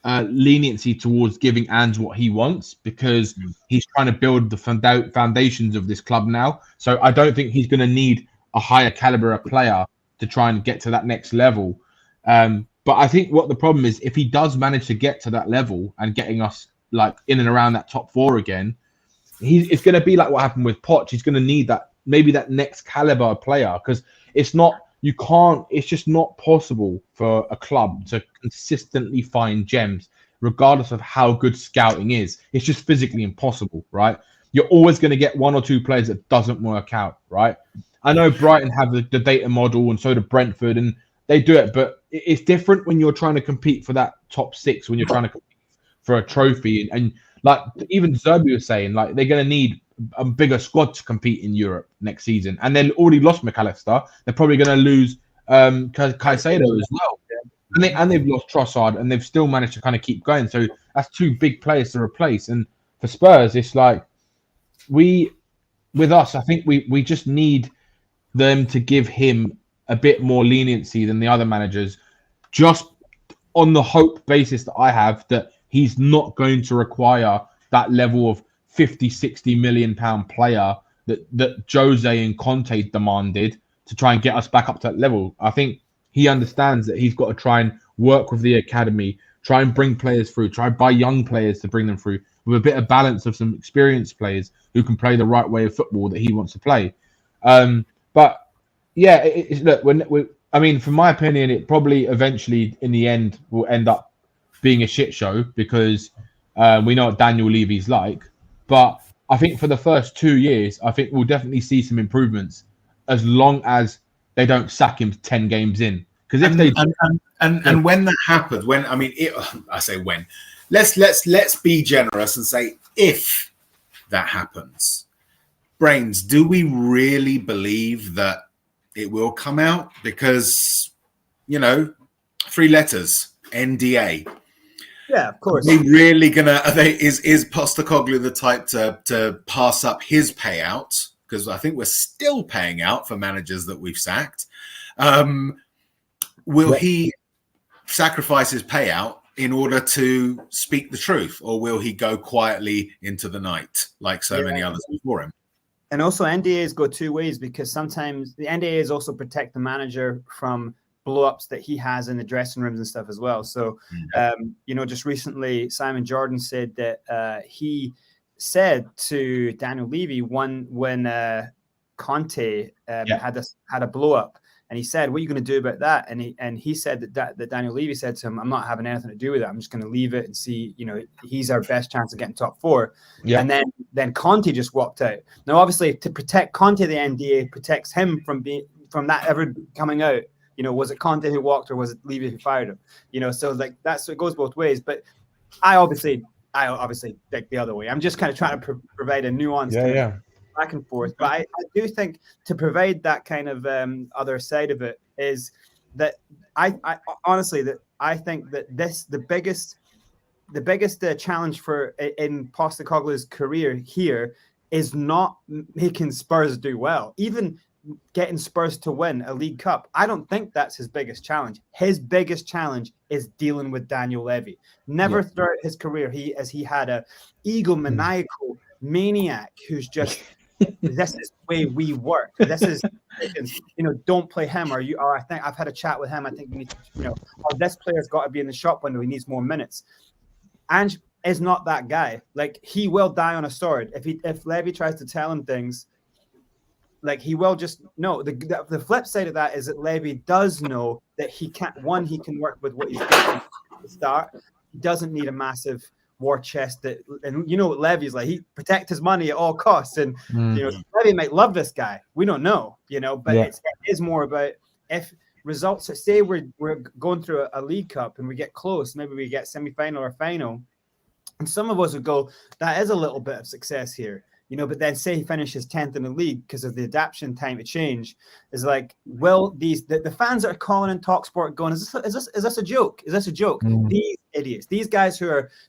leniency towards giving Ange what he wants, because he's trying to build the foundations of this club now. So I don't think he's going to need a higher caliber of player to try and get to that next level. But I think what the problem is, if he does manage to get to that level and getting us like in and around that top 4 again, it's going to be like what happened with Poch. He's going to need that next caliber player, because it's just not possible for a club to consistently find gems, regardless of how good scouting is. It's just physically impossible, right? You're always going to get 1 or 2 players that doesn't work out, right? I know Brighton have the data model, and so do Brentford, and they do it, but it's different when you're trying to compete for that top 6, when you're trying to compete for a trophy, and like even Zerbi was saying, like they're going to need a bigger squad to compete in Europe next season, and they've already lost McAllister. They're probably going to lose Caicedo as well, and they've lost Trossard, and they've still managed to kind of keep going. So that's 2 big players to replace. And for Spurs, it's like with us, I think we just need them to give him a bit more leniency than the other managers, just on the hope basis that I have that he's not going to require that level of 50-60 million pound player that Jose and Conte demanded to try and get us back up to that level. I think he understands that he's got to try and work with the academy, try and bring players through, try and buy young players to bring them through, with a bit of balance of some experienced players who can play the right way of football that he wants to play. But yeah, look, I mean, from my opinion, it probably eventually, in the end, will end up being a shit show because we know what Daniel Levy's like. But I think for the first 2 years, I think we'll definitely see some improvements as long as they don't sack him 10 games in. Because if they and when that happens, I say when, let's be generous and say if that happens, Brains, do we really believe that it will come out? Because 3 letters, NDA. Yeah, of course. Are they really gonna? Is Postecoglou the type to pass up his payout? Because I think we're still paying out for managers that we've sacked. Will he sacrifice his payout in order to speak the truth, or will he go quietly into the night like so many others before him? And also NDAs go 2 ways, because sometimes the NDAs also protect the manager from blow-ups that he has in the dressing rooms and stuff as well. So, just recently, Simon Jordan said that he said to Daniel Levy when Conte had a blow-up, and he said, "What are you going to do about that?" And he said that Daniel Levy said to him, "I'm not having anything to do with it. I'm just going to leave it and see. He's our best chance of getting top 4." Yeah. And then Conte just walked out. Now, obviously, to protect Conte, the NDA protects him from that ever coming out. Was it Conte who walked, or was it Levy who fired him? So like so it goes both ways. But I obviously think the other way. I'm just kind of trying to provide a nuance. Back and forth. But I do think to provide that kind of other side of it is that I honestly that I think that the biggest challenge in Postecoglou's career here is not making Spurs do well. Even getting Spurs to win a League Cup, I don't think that's his biggest challenge. His biggest challenge is dealing with Daniel Levy. Never throughout his career he had a egomaniacal maniac who's just this is the way we work. This is don't play him, or I think I've had a chat with him. I think we need to, this player's got to be in the shop window. He needs more minutes. Ange is not that guy. Like, he will die on a sword if Levy tries to tell him things. Like, he will just know. The flip side of that is that Levy does know that he can't. One, he can work with what he's getting at the start. He doesn't need a massive war chest and what Levy's like. He protect his money at all costs, and Levy might love this guy. We don't know, but it is more about if results. Say we're going through a League Cup and we get close, maybe we get semi-final or final, and some of us would go, that is a little bit of success here. But then say he finishes 10th in the league because of the adaptation time to change. Is like, well, the fans that are calling in TalkSport going, is this a joke? Is this a joke? These idiots, these guys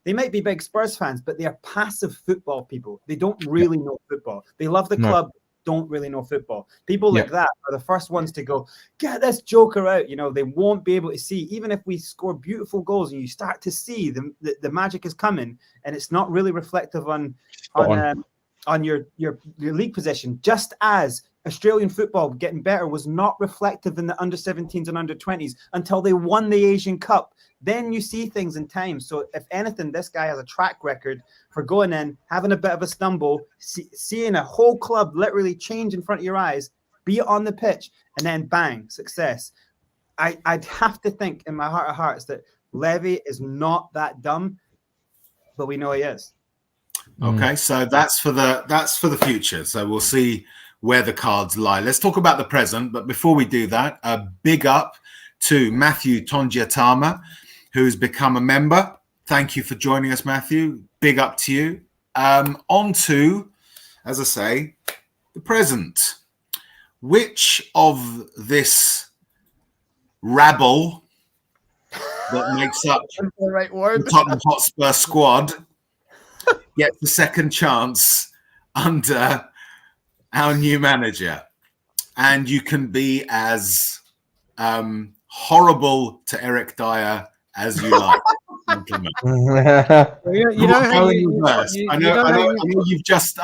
they might be big Spurs fans, but they are passive football people. They don't really know football. They love the club, don't really know football. People like that are the first ones to go, get this joker out. They won't be able to see, even if we score beautiful goals and you start to see the magic is coming, and it's not really reflective on your league position, just as Australian football getting better was not reflective in the under-17s and under-20s until they won the Asian Cup. Then you see things in time. So if anything, this guy has a track record for going in, having a bit of a stumble, seeing a whole club literally change in front of your eyes, be it on the pitch, and then bang, success. I'd have to think in my heart of hearts that Levy is not that dumb, but we know he is. Okay, so that's for the future. So we'll see where the cards lie. Let's talk about the present. But before we do that, a big up to Matthew Tongiatama, who's become a member. Thank you for joining us, Matthew. Big up to you. On to, as I say, the present. Which of this rabble that makes up the Tottenham Hotspur squad gets the second chance under our new manager? And you can be as horrible to Eric Dyer as you like. I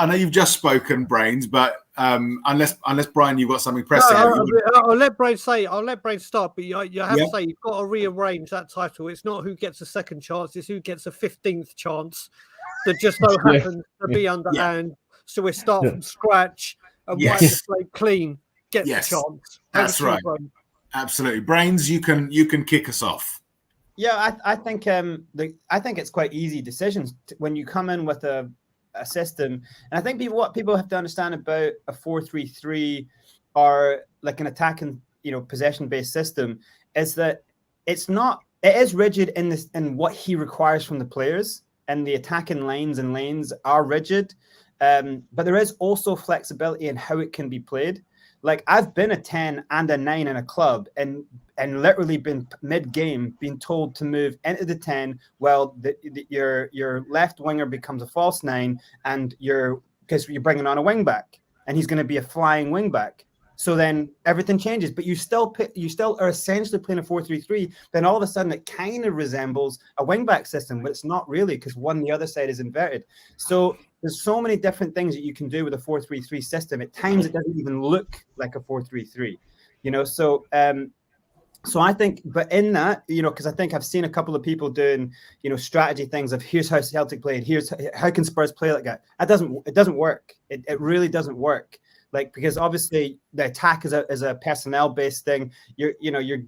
know you've just spoken, Brains, but unless Brian, you've got something pressing. I'll let Brains start, but you have to say you've got to rearrange that title. It's not who gets a second chance; it's who gets a 15th chance. That just so happens to be underhand. So we start from scratch and wipe the slate clean. Get the chance. That's right. Absolutely. Brains, you can kick us off. Yeah, I think I think it's quite easy decisions when you come in with a system. And I think what people have to understand about a 4-3-3 or like an attacking, possession-based system is that it is rigid in what he requires from the players, and the attacking lines and lanes are rigid. But there is also flexibility in how it can be played. Like I've been a 10 and a 9 in a club and literally been mid-game being told to move into the 10. Well, your left winger becomes a false 9 and because you're bringing on a wing back and he's going to be a flying wing back. So then everything changes, but you still are essentially playing a 4-3-3. Then all of a sudden it kind of resembles a wing back system, but it's not really because the other side is inverted. So there's so many different things that you can do with a 4-3-3 system. At times it doesn't even look like a 4-3-3, So I think, but in that, because I think I've seen a couple of people doing, strategy things of here's how Celtic played, here's how can Spurs play like that. It doesn't work. It really doesn't work. Like, because obviously the attack is a personnel based thing. You're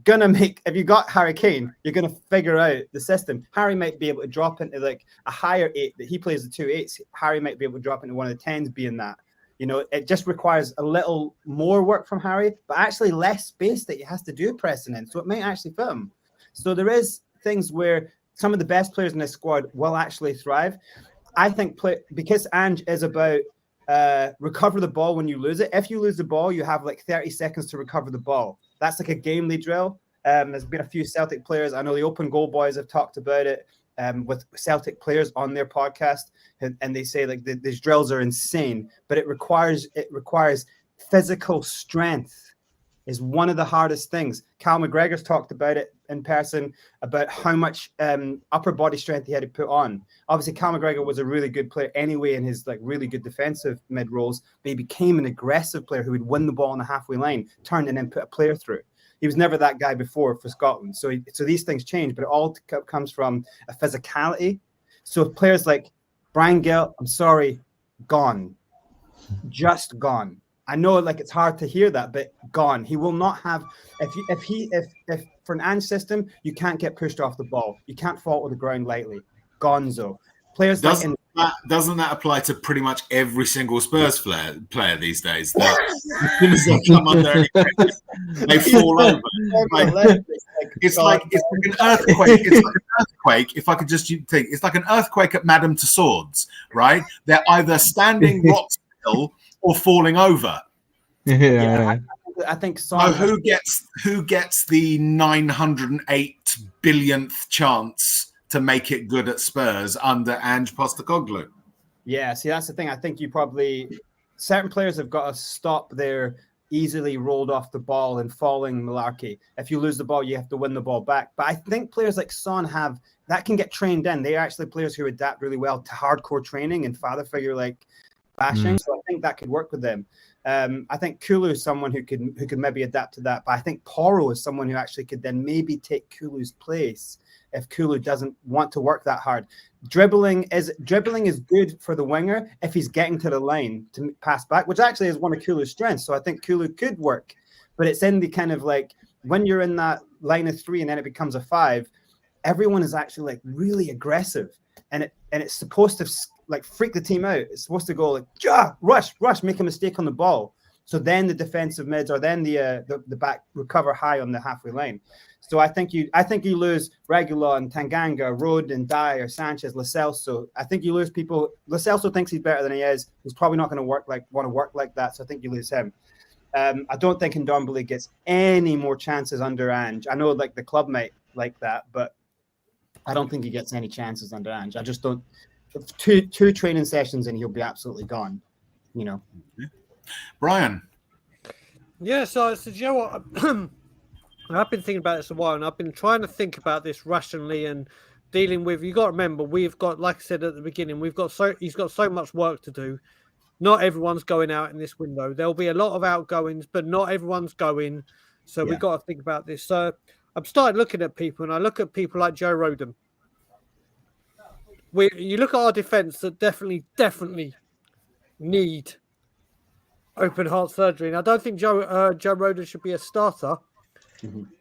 gonna if you got Harry Kane, you're gonna figure out the system. Harry might be able to drop into like a higher 8 that he plays the 2-8s. Harry might be able to drop into one of the 10s being that. It just requires a little more work from Harry, but actually less space that he has to do pressing in. So it might actually fit him. So there is things where some of the best players in this squad will actually thrive. I think because Ange is about recover the ball when you lose it. If you lose the ball, you have like 30 seconds to recover the ball. That's like a gamely drill. There's been a few Celtic players. I know the Open Goal Boys have talked about it with Celtic players on their podcast, and they say like these drills are insane, but it requires physical strength. Is one of the hardest things. Cal McGregor's talked about it in person, about how much upper body strength he had to put on. Obviously, Cal McGregor was a really good player anyway in his like really good defensive mid rolls, but he became an aggressive player who would win the ball on the halfway line, turn and then put a player through. He was never that guy before for Scotland. So these things change, but it all comes from a physicality. So players like Brian Gill, I'm sorry, gone. Just gone. I know like it's hard to hear that, but gone. He will not have if for an Ange system, you can't get pushed off the ball. You can't fall to the ground lightly. Gonzo. Players doesn't that apply to pretty much every single Spurs player these days? That as soon as they come under any pressure, they fall over. It's like an earthquake. It's like an earthquake. If I could just think, it's like an earthquake at Madame Tussauds, right? They're either standing rock still or falling over. Yeah. I think so. Who gets the 908 billionth chance to make it good at Spurs under Ange Postecoglou? Yeah, see, that's the thing. I think certain players have got to stop their easily rolled off the ball and falling malarkey. If you lose the ball, you have to win the ball back. But I think players like Son that can get trained in. They are actually players who adapt really well to hardcore training and father figure like bashing. So I think that could work with them. I think Kulu is someone who could maybe adapt to that. But I think Porro is someone who actually could then maybe take Kulu's place if Kulu doesn't want to work that hard. Dribbling is good for the winger if he's getting to the line to pass back, which actually is one of Kulu's strengths. So I think Kulu could work, but it's in the kind of like when you're in that line of 3 and then it becomes a 5, everyone is actually like really aggressive, and it's supposed to like freak the team out. It's supposed to go like rush, make a mistake on the ball. So then the defensive mids or then the back recover high on the halfway line. So I think you lose Reguilon, Tanganga, Rode and Dyer, Sanchez, Lo Celso. I think you lose people. Lo Celso thinks he's better than he is. He's probably not going to want to work like that. So I think you lose him. I don't think Ndombele gets any more chances under Ange. I know like the club might like that, but I don't think he gets any chances under Ange. I just don't. Two training sessions and he'll be absolutely gone. Brian. Yeah, so you know what? I've been thinking about this a while, and I've been trying to think about this rationally and dealing with. You got to remember, we've got, like I said at the beginning, he's got so much work to do. Not everyone's going out in this window. There'll be a lot of outgoings, but not everyone's going. So we've got to think about this. So I've started looking at people, and I look at people like Joe Rodham. You look at our defence that definitely need open heart surgery, and I don't think Joe Rodham should be a starter.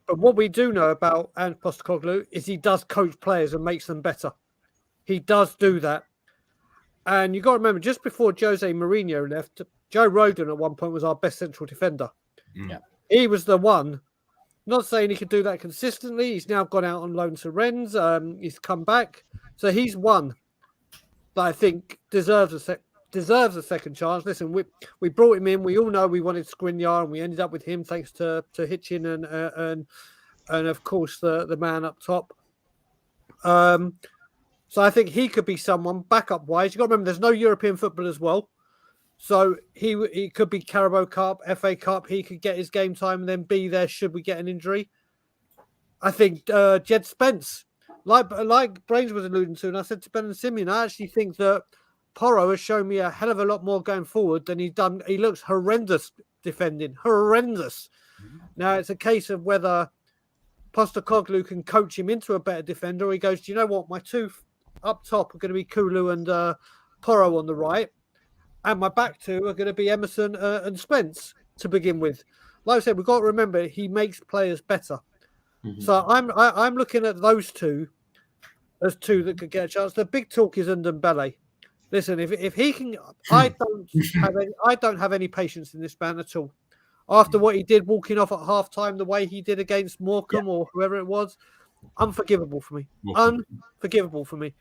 But what we do know about Ange Postecoglou is he does coach players and makes them better. He does do that. And you've got to remember, just before Jose Mourinho left, Joe Rodon at one point was our best central defender. Yeah. He was the one. Not saying he could do that consistently. He's now gone out on loan to Rennes. He's come back. So he's one that I think deserves a second chance. Listen, we brought him in. We all know we wanted Skriniar, and we ended up with him thanks to Hitchin and of course the man up top. So I think he could be someone backup wise. You got to remember, there's no European football as well, so he could be Carabao Cup, FA Cup. He could get his game time and then be there should we get an injury. I think Jed Spence, like Brains was alluding to, and I said to Ben and Simeon, I actually think that Porro has shown me a hell of a lot more going forward than he's done. He looks horrendous defending, horrendous. Now it's a case of whether Postecoglou can coach him into a better defender, or he goes, do you know what, my two up top are going to be Kulu and Porro on the right, and my back two are going to be Emerson and Spence to begin with. Like I said, we've got to remember he makes players better. So I'm looking at those two as two that could get a chance. The big talk is Ndombele. Listen, if he can, I don't have any patience in this man at all. After what he did walking off at halftime, the way he did against Morecambe or whoever it was, unforgivable for me. Unforgivable for me.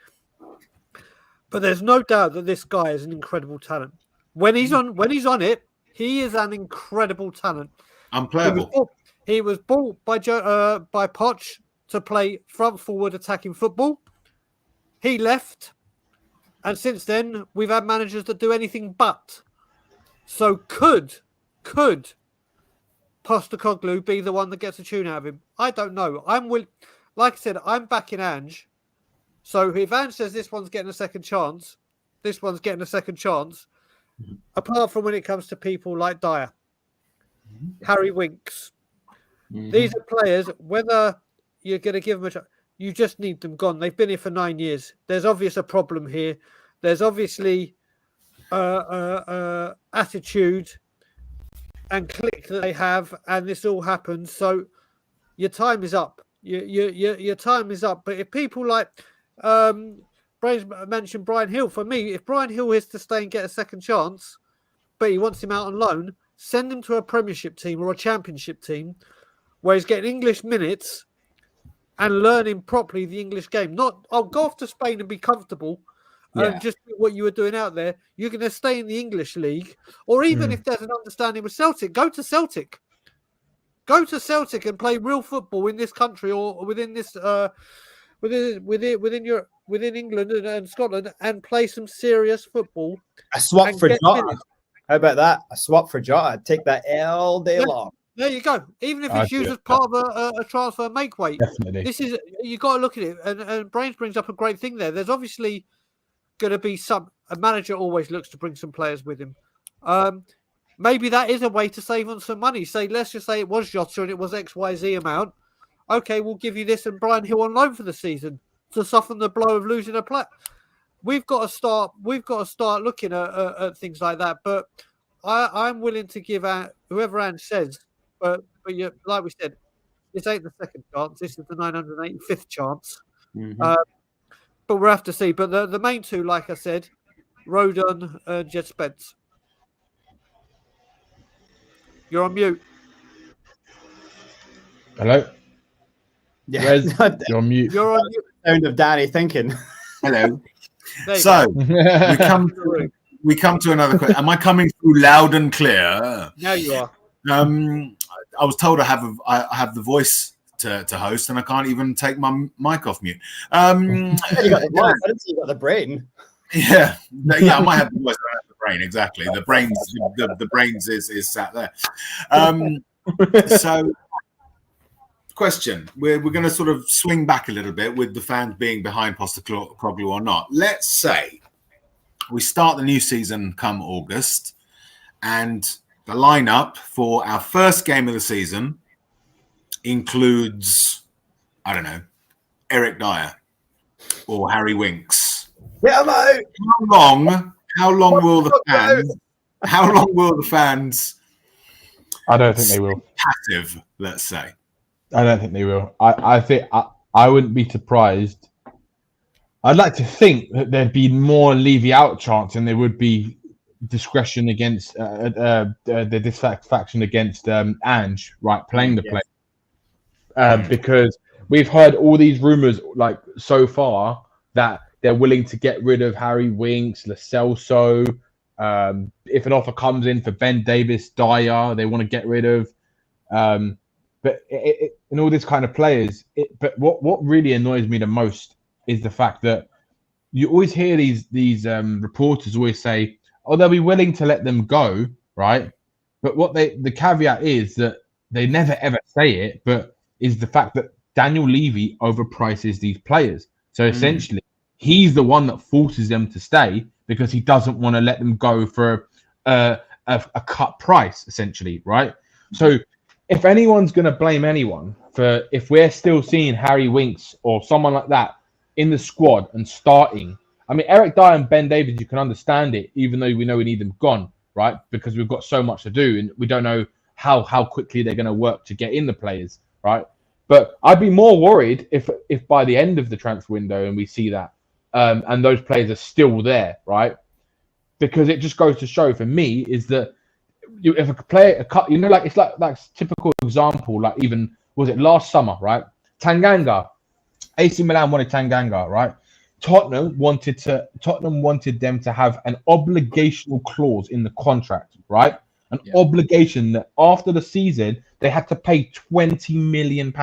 But there's no doubt that this guy is an incredible talent. When he's on it, he is an incredible talent. Unplayable. He was bought by Poch to play front forward attacking football. He left, and since then we've had managers that do anything but. So could Postecoglou be the one that gets a tune out of him? I don't know. Like I said, I'm backing Ange. So if Ange says this one's getting a second chance, this one's getting a second chance. Apart from when it comes to people like Dyer, Harry Winks. These are players, whether you're going to give them a chance, you just need them gone. They've been here for 9 years. There's obviously a problem here. There's obviously attitude and click that they have, and this all happens. So your time is up. Your time is up. But if people like Brains mentioned Brian Hill, for me, if Brian Hill is to stay and get a second chance, but he wants him out on loan, send him to a Premiership team or a Championship team where he's getting English minutes and learning properly the English game. Not, I'll go off to Spain and be comfortable and just do what you were doing out there. You're going to stay in the English league, or even if there's an understanding with Celtic, go to Celtic. Go to Celtic and play real football in this country or within this within England and Scotland, and play some serious football. A swap for Jota. How about that? A swap for Jota. I'd take that all day long. There you go. Even if it's used as part of a transfer make weight. Definitely. This is, you got to look at it. And Brains brings up a great thing there. There's obviously going to be a manager always looks to bring some players with him. Maybe that is a way to save on some money. Let's just say it was Jota and it was XYZ amount. Okay, we'll give you this and Brian Hill on loan for the season to soften the blow of losing a player. We've got to start looking at things like that. But I'm willing to give out whoever Ange says. But like we said, this ain't the second chance. This is the 985th chance. But we'll have to see. But the main two, like I said, Rodon and Jed Spence. You're on mute. Hello? Yeah. Rez, you're on mute. You're on mute. Sound of Danny thinking. Hello. So we come to another question. Am I coming through loud and clear? Now you are. I was told I have the voice to host, and I can't even take my mic off mute. You got the voice. I didn't see you got the brain. Yeah, I might have the voice. I don't have the brain. Exactly, the brains is sat there. So, question: we're going to sort of swing back a little bit with the fans being behind Postecoglou or not. Let's say we start the new season come August, and the lineup for our first game of the season includes, I don't know, Eric Dyer or Harry Winks. Yeah, mate. How long will the fans? I don't think they will. Passive, let's say. I don't think they will. I think I wouldn't be surprised. I'd like to think that there'd be more Levy out chance than there would be discretion against the dissatisfaction against Ange, right, playing the play. Because we've heard all these rumors like so far that they're willing to get rid of Harry Winks, Lo Celso. If an offer comes in for Ben Davis, Dyer, they want to get rid of. But and all these kind of players. But what really annoys me the most is the fact that you always hear these reporters always say, "Oh, they'll be willing to let them go," right? But the caveat is that they never ever say it, but is the fact that Daniel Levy overprices these players. So essentially, he's the one that forces them to stay because he doesn't want to let them go for a cut price, essentially, right? So if anyone's going to blame anyone for if we're still seeing Harry Winks or someone like that in the squad and starting, I mean, Eric Dyer and Ben Davies, you can understand it, even though we know we need them gone, right? Because we've got so much to do and we don't know how quickly they're going to work to get in the players, right? But I'd be more worried if by the end of the transfer window and we see that and those players are still there, right? Because it just goes to show for me is that if a player, like it's like typical example, like even was it last summer, right? Tanganga, AC Milan wanted Tanganga, right? Tottenham wanted them to have an obligational clause in the contract, right? An obligation that after the season they had to pay £20 million.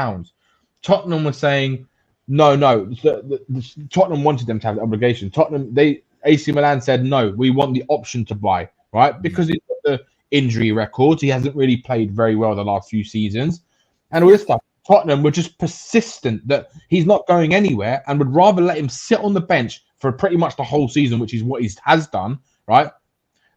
Tottenham was saying no. Tottenham wanted them to have the obligation. AC Milan said no. We want the option to buy, right? Because he's got the injury records. He hasn't really played very well the last few seasons, and all this stuff. Tottenham were just persistent that he's not going anywhere and would rather let him sit on the bench for pretty much the whole season, which is what he has done, right?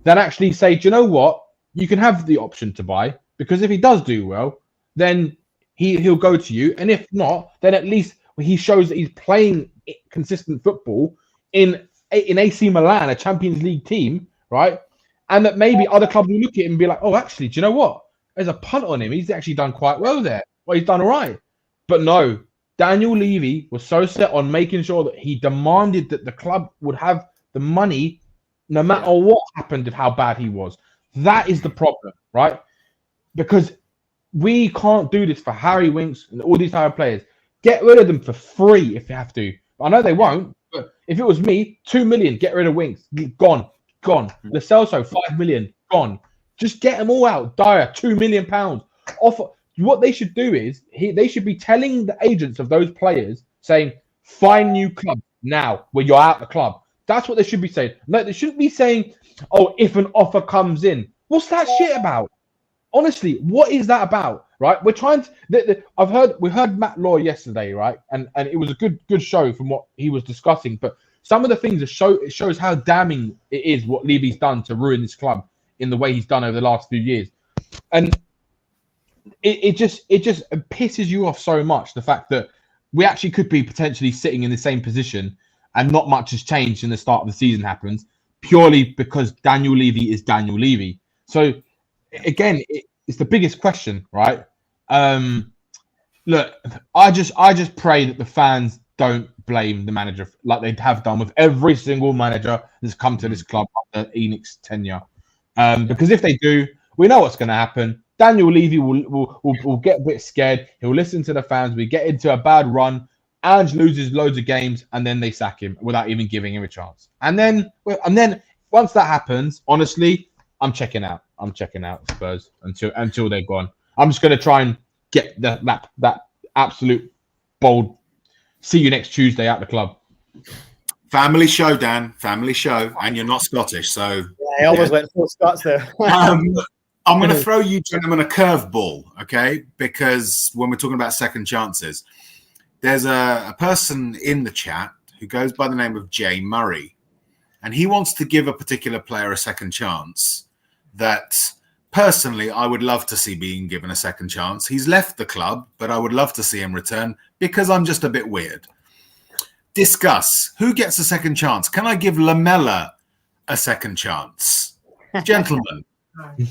Than actually say, do you know what? You can have the option to buy because if he does do well, then he'll go to you. And if not, then at least he shows that he's playing consistent football in AC Milan, a Champions League team, right? And that maybe other clubs will look at him and be like, oh, actually, do you know what? There's a punt on him. He's actually done quite well there. Well, he's done all right. But no, Daniel Levy was so set on making sure that he demanded that the club would have the money no matter what happened of how bad he was. That is the problem, right? Because we can't do this for Harry Winks and all these type of players. Get rid of them for free if you have to. I know they won't, but if it was me, 2 million, get rid of Winks. Gone. Lo Celso, 5 million, gone. Just get them all out. Dyer, £2 million. Offer. What they should do is they should be telling the agents of those players, saying, find new clubs now where you're out the club. That's what they should be saying. No, they shouldn't be saying, oh, if an offer comes in. What's that shit about? Honestly, what is that about? Right? We're trying to. We heard Matt Law yesterday, right? And it was a good show from what he was discussing. But some of the things it shows how damning it is what Levy's done to ruin this club in the way he's done over the last few years. And it just pisses you off so much, the fact that we actually could be potentially sitting in the same position and not much has changed in the start of the season happens purely because Daniel Levy is Daniel Levy. So again, it's the biggest question, right? Look, I just pray that the fans don't blame the manager like they have done with every single manager that's come to this club under Enoch's tenure. Because if they do, we know what's going to happen. Daniel Levy will get a bit scared. He'll listen to the fans. We get into a bad run. Ange loses loads of games, and then they sack him without even giving him a chance. And then once that happens, honestly, I'm checking out. Spurs until they're gone. I'm just going to try and get that absolute bold. See you next Tuesday at the club. Family show, Dan. Family show, and you're not Scottish, so I almost went full Scots there. I'm going to throw you gentlemen a curveball, okay? Because when we're talking about second chances, there's a person in the chat who goes by the name of Jay Murray, and he wants to give a particular player a second chance that personally I would love to see being given a second chance. He's left the club, but I would love to see him return because I'm just a bit weird. Discuss who gets a second chance. Can I give Lamella a second chance? Gentlemen,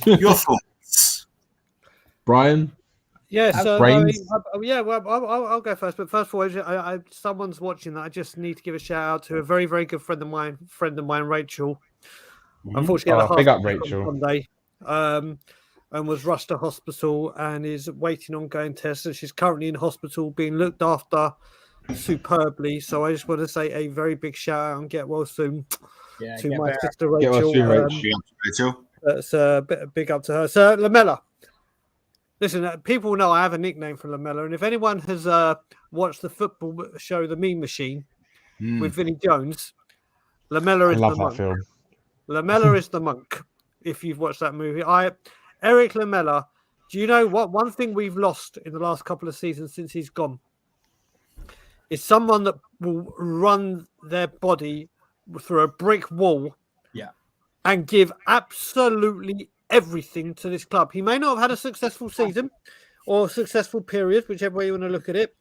your thoughts? Brian? Yeah, so brains. I'll go first. But first of all, someone's watching that. I just need to give a shout out to a very, very good friend of mine, Rachel. Unfortunately, big up, on Rachel. Sunday, and was rushed to hospital and is waiting on going tests. And she's currently in hospital, being looked after superbly. So I just want to say a very big shout out and get well soon to my sister Rachel. Get well soon, Rachel. That's a big up to her. So Lamella. Listen, people know I have a nickname for Lamella, and if anyone has watched the football show The Mean Machine with Vinnie Jones, Lamella is the monk. Film. Lamella is the monk. If you've watched that movie, Eric Lamella. Do you know what? One thing we've lost in the last couple of seasons since he's gone is someone that will run their body through a brick wall, and give absolutely everything to this club. He may not have had a successful season or successful period, whichever way you want to look at it.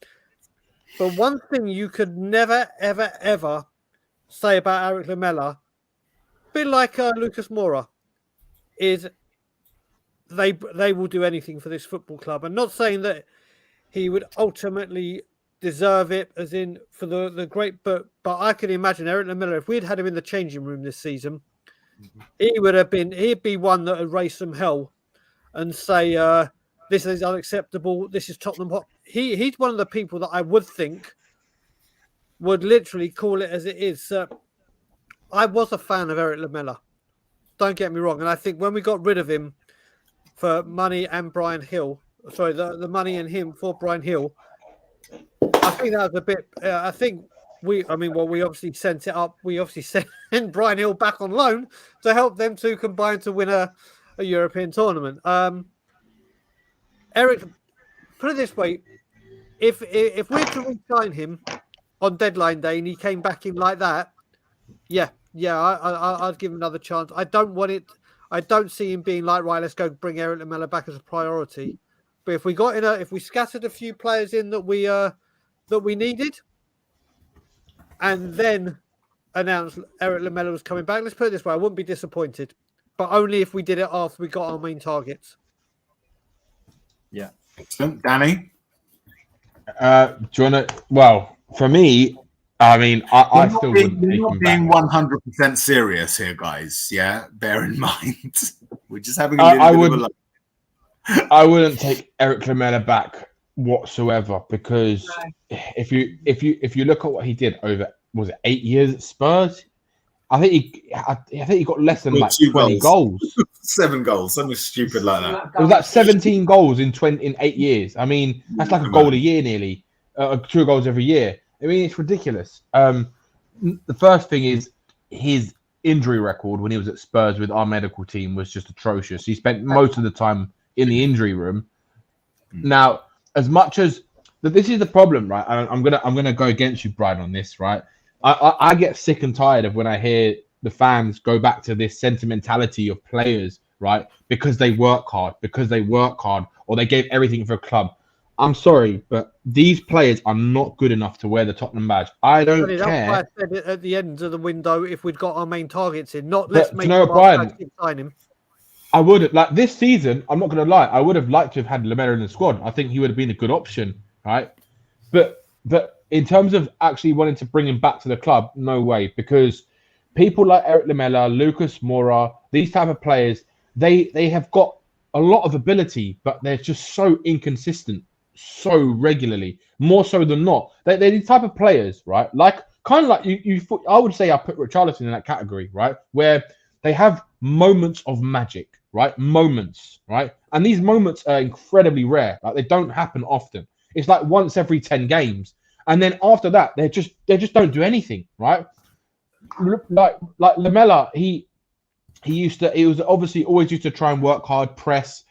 But one thing you could never, ever, ever say about Eric Lamella, a bit like Lucas Moura, is they will do anything for this football club. I'm not saying that he would ultimately deserve it, as in for the great, but I can imagine Eric Lamella, if we'd had him in the changing room this season, he'd be one that would raise some hell and say, this is unacceptable, this is Tottenham hot. He's one of the people that I would think would literally call it as it is. I was a fan of Eric Lamella, don't get me wrong, and I think when we got rid of him for money and Brian Hill, sorry, the money and him for Brian Hill, I think that was a bit. I think we obviously sent it up. We obviously sent Brian Hill back on loan to help them to combine to win a European tournament. Eric, put it this way: if we're to re-sign him on deadline day and he came back in like that, I'd give him another chance. I don't want it. I don't see him being like, right, let's go bring Eric Lamella back as a priority. But if we scattered a few players in that we needed, and then announced Eric Lamella was coming back, let's put it this way, I wouldn't be disappointed, but only if we did it after we got our main targets. Yeah, excellent. Danny, do you want to? Well, for me, I mean, I still wouldn't take not him being back. 100% serious here, guys. Yeah, bear in mind we're just having a little bit of a laugh. I wouldn't take Eric Lamella back whatsoever, because if you look at what he did over, was it 8 years at Spurs? I think he got less than like 20 goals. 7 goals, something stupid like that. It was like 17 goals in 8 years. I mean, that's like a goal a year nearly, 2 goals every year. I mean, it's ridiculous. The first thing is his injury record when he was at Spurs with our medical team was just atrocious. He spent most of the time in the injury room. Now, as much as this is the problem, right? I'm gonna go against you, Brian, on this, right? I get sick and tired of when I hear the fans go back to this sentimentality of players, right? Because they work hard, or they gave everything for a club. I'm sorry, but these players are not good enough to wear the Tottenham badge. I don't care. That's why I said it at the end of the window, if we'd got our main targets in, sign him. I would like this season. I'm not going to lie. I would have liked to have had Lamella in the squad. I think he would have been a good option, right? But in terms of actually wanting to bring him back to the club, no way. Because people like Eric Lamella, Lucas Moura, these type of players, they have got a lot of ability, but they're just so inconsistent, so regularly, more so than not. They're the type of players, right? Like kind of like you. I would say I put Richarlison in that category, right? Where they have moments of magic. Right, moments, right, and these moments are incredibly rare. Like they don't happen often. It's like once every 10 games, and then after that, they just don't do anything, right? Like Lamella, he was obviously always used to try and work hard, press,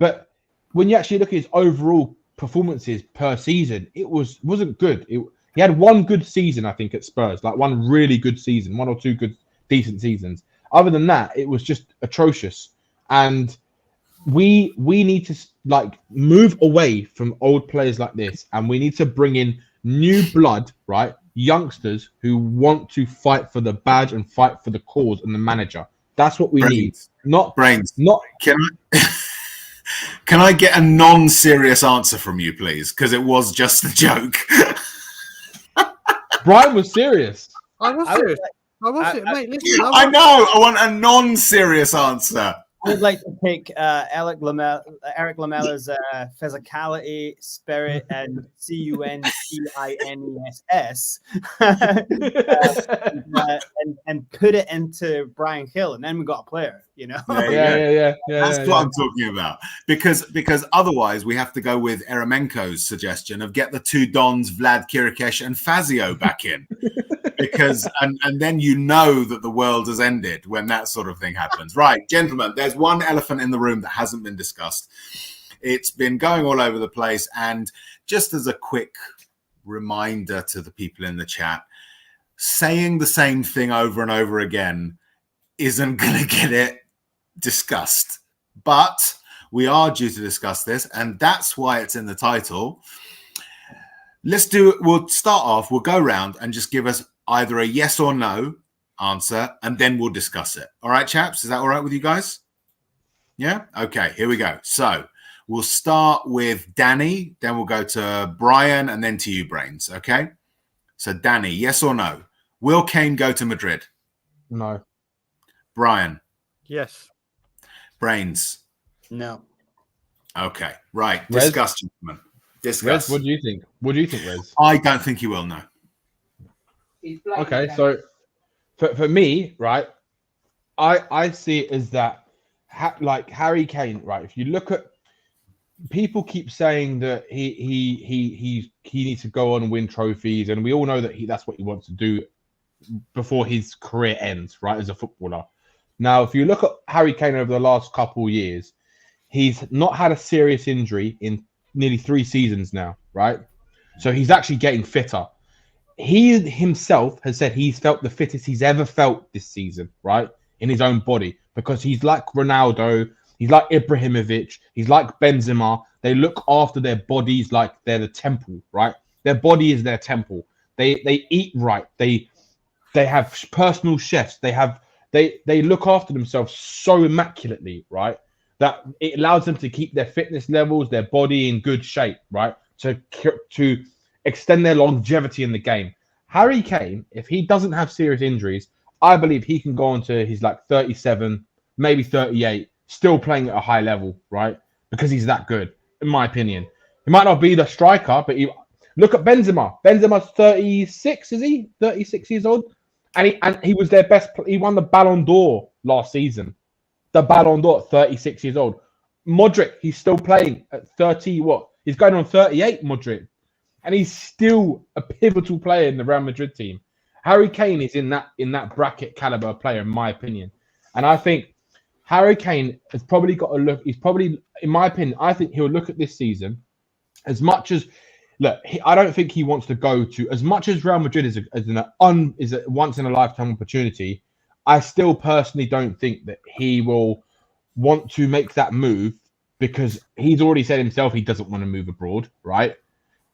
but when you actually look at his overall performances per season, it wasn't good. He had one good season, I think, at Spurs, like one really good season, 1 or 2 good decent seasons. Other than that, it was just atrocious. And we need to like move away from old players like this, and we need to bring in new blood, right? Youngsters who want to fight for the badge and fight for the cause and the manager. That's what we need. Not brains. Not can Can I get a non-serious answer from you, please? Because it was just a joke. Brian was serious. I was serious. Mate, listen. I know. I want a non-serious answer. I would like to take Eric Lamella's physicality, spirit, and CUNCINESS and put it into Brian Hill, and then we got a player. Yeah. That's what I'm talking about. Because otherwise we have to go with Eremenko's suggestion of get the two Dons, Vlad Kirikesh and Fazio back in. Because and then you know that the world has ended when that sort of thing happens. Right, gentlemen, there's one elephant in the room that hasn't been discussed. It's been going all over the place, and just as a quick reminder to the people in the chat, saying the same thing over and over again isn't going to get it discussed. But we are due to discuss this, and that's why it's in the title. We'll start off, we'll go around and just give us either a yes or no answer, and then we'll discuss it. All right, chaps? Is that all right with you guys? Yeah? Okay, here we go. So we'll start with Danny, then we'll go to Brian, and then to you, Brains. Okay? So Danny, yes or no? Will Kane go to Madrid? No. Brian? Yes. Brains? No. Okay, right. Rez? Discuss, gentlemen. Discuss. Rez, what do you think? What do you think, Rez? I don't think he will, no. Okay, so for me, right, I see it as that, like Harry Kane, right? If you look at, people keep saying that he needs to go on and win trophies, and we all know that that's what he wants to do before his career ends, right, as a footballer. Now, if you look at Harry Kane over the last couple of years, he's not had a serious injury in nearly 3 seasons now, right? So he's actually getting fitter. He himself has said he's felt the fittest he's ever felt this season, right? In his own body, because he's like Ronaldo, he's like Ibrahimovic, he's like Benzema. They look after their bodies like they're the temple, right? Their body is their temple. They eat right. They have personal chefs. They look after themselves so immaculately, right? That it allows them to keep their fitness levels, their body in good shape, right? To extend their longevity in the game. Harry Kane, if he doesn't have serious injuries, I believe he can go on to his like 37, maybe 38, still playing at a high level, right? Because he's that good, in my opinion. He might not be the striker, but look at Benzema. Benzema's 36, is he? 36 years old? And he was their best. He won the Ballon d'Or last season. The Ballon d'Or at 36 years old. Modric, he's still playing at 30, what? He's going on 38, Modric. And he's still a pivotal player in the Real Madrid team. Harry Kane is in that bracket caliber player, in my opinion. And I think Harry Kane has probably got to look. He's probably, in my opinion, I think he'll look at this season as much as, look, I don't think he wants to go to, as much as Real Madrid is a once in a lifetime opportunity. I still personally don't think that he will want to make that move, because he's already said himself he doesn't want to move abroad, right?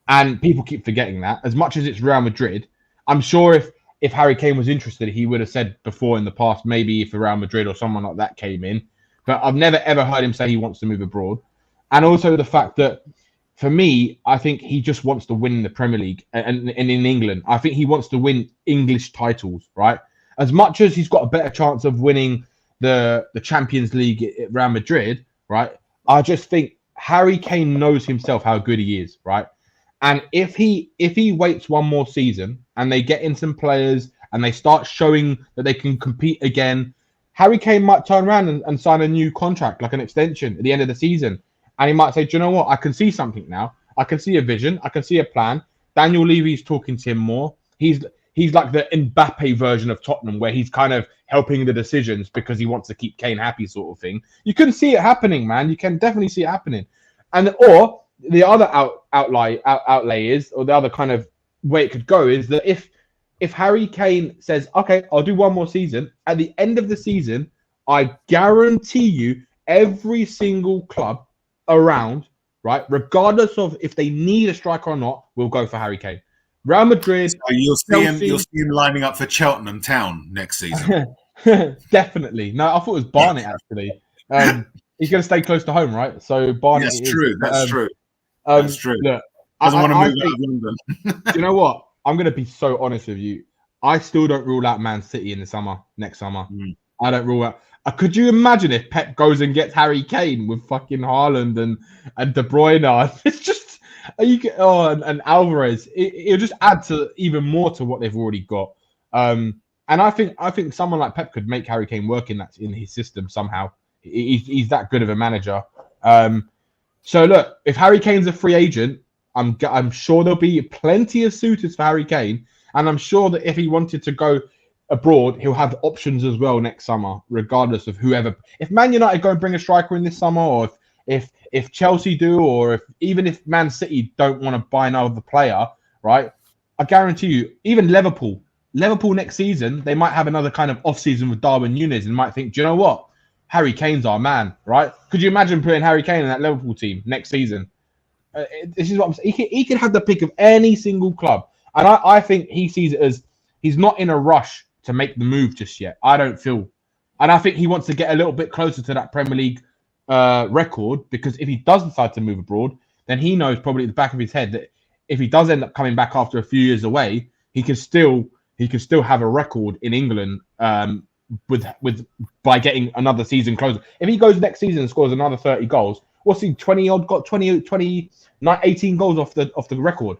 And people keep forgetting that. As much as it's Real Madrid, I'm sure if Harry Kane was interested, he would have said before in the past, maybe if Real Madrid or someone like that came in. But I've never, ever heard him say he wants to move abroad. And also the fact that, for me, I think he just wants to win the Premier League and in England. I think he wants to win English titles, right? As much as he's got a better chance of winning the Champions League at Real Madrid, right? I just think Harry Kane knows himself how good he is, right? And if he waits one more season and they get in some players and they start showing that they can compete again, Harry Kane might turn around and sign a new contract, like an extension at the end of the season. And he might say, do you know what? I can see something now. I can see a vision. I can see a plan. Daniel Levy's talking to him more. He's like the Mbappe version of Tottenham, where he's kind of helping the decisions because he wants to keep Kane happy, sort of thing. You can see it happening, man. You can definitely see it happening. Or the other outlay is, or the other kind of way it could go is that if Harry Kane says, okay, I'll do one more season, at the end of the season, I guarantee you every single club around, right, regardless of if they need a striker or not, will go for Harry Kane. Real Madrid. So you'll see him lining up for Cheltenham Town next season. Definitely. No, I thought it was Barnet actually. he's going to stay close to home, right? So Barnet. That's true. That's true. That's true. Look, Doesn't want to move think, out of London. do you know what? I'm going to be so honest with you. I still don't rule out Man City in the next summer. I don't rule out. Could you imagine if Pep goes and gets Harry Kane with fucking Haaland and De Bruyne? It's just and Alvarez. It'll just add to even more to what they've already got. And I think someone like Pep could make Harry Kane work in his system somehow. He's that good of a manager. So look, if Harry Kane's a free agent, I'm sure there'll be plenty of suitors for Harry Kane, and I'm sure that if he wanted to go abroad, he'll have options as well next summer, regardless of whoever. If Man United go and bring a striker in this summer, or if Chelsea do, or even if Man City don't want to buy another player, right? I guarantee you, even Liverpool next season, they might have another kind of off-season with Darwin Núñez and might think, do you know what? Harry Kane's our man, right? Could you imagine putting Harry Kane in that Liverpool team next season? This is what I'm saying. He can have the pick of any single club. And I think he sees it as he's not in a rush to make the move just yet. I don't feel. And I think he wants to get a little bit closer to that Premier League record, because if he does decide to move abroad, then he knows probably at the back of his head that if he does end up coming back after a few years away, he can still have a record in England by getting another season closer. If he goes next season and scores another 30 goals, what's he 18 goals off the record?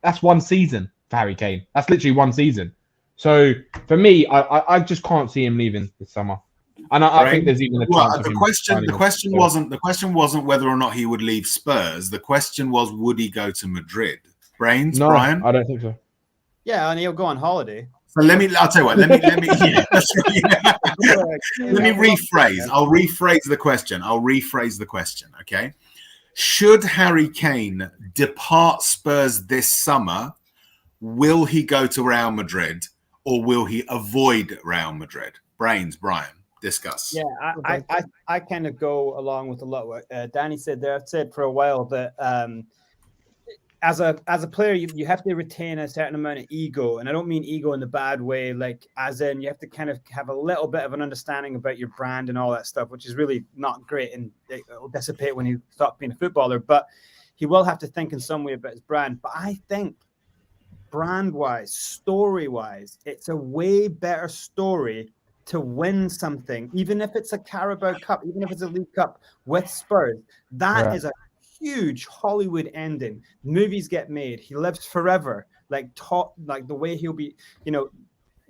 That's one season for Harry Kane. That's literally one season. So for me, I just can't see him leaving this summer. And I think there's even a chance. The question wasn't whether or not he would leave Spurs. The question was, would he go to Madrid? Brian? I don't think so. Yeah, and he'll go on holiday. So I'll tell you what, let me rephrase. I'll rephrase the question. Okay. Should Harry Kane depart Spurs this summer, will he go to Real Madrid or will he avoid Real Madrid? Brian, discuss. Yeah, I kind of go along with a lot of what Danny said there. I've said for a while that as a player, you have to retain a certain amount of ego. And I don't mean ego in the bad way, like as in you have to kind of have a little bit of an understanding about your brand and all that stuff, which is really not great and it will dissipate when you stop being a footballer. But he will have to think in some way about his brand. But I think brand-wise, story-wise, it's a way better story to win something, even if it's a Carabao Cup, even if it's a League Cup with Spurs. That is a huge Hollywood ending. Movies get made. He lives forever. Like the way he'll be,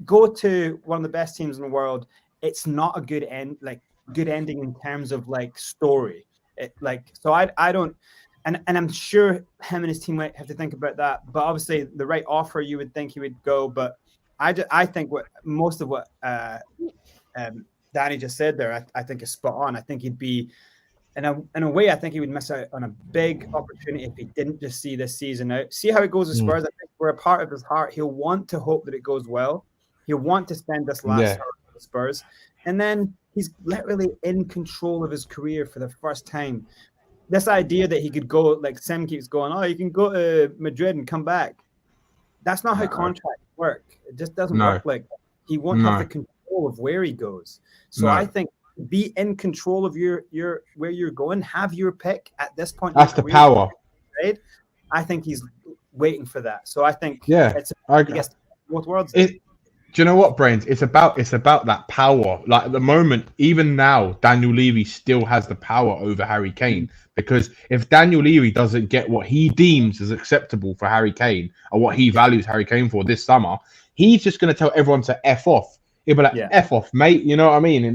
go to one of the best teams in the world. It's not a good ending in terms of like story. I don't, and I'm sure him and his team might have to think about that. But obviously, the right offer, you would think he would go. But I think most of what Danny just said there, I think is spot on. I think he'd be. In a way, I think he would miss out on a big opportunity if he didn't just see this season out. See how it goes with Spurs. I think we're a part of his heart. He'll want to hope that it goes well. He'll want to spend this last year with Spurs. And then he's literally in control of his career for the first time. This idea that he could go, like Sam keeps going, you can go to Madrid and come back. That's not how contracts work. It just doesn't work like that. He won't have the control of where he goes. So I think be in control of your where you're going, have your pick at this point. That's the power. Right? I think he's waiting for that. So I think I guess both worlds. Do you know what, Brains? It's about that power. Like at the moment, even now, Daniel Levy still has the power over Harry Kane. Because if Daniel Levy doesn't get what he deems as acceptable for Harry Kane or what he values Harry Kane for this summer, he's just going to tell everyone to F off. He'll be like, F off, mate. You know what I mean?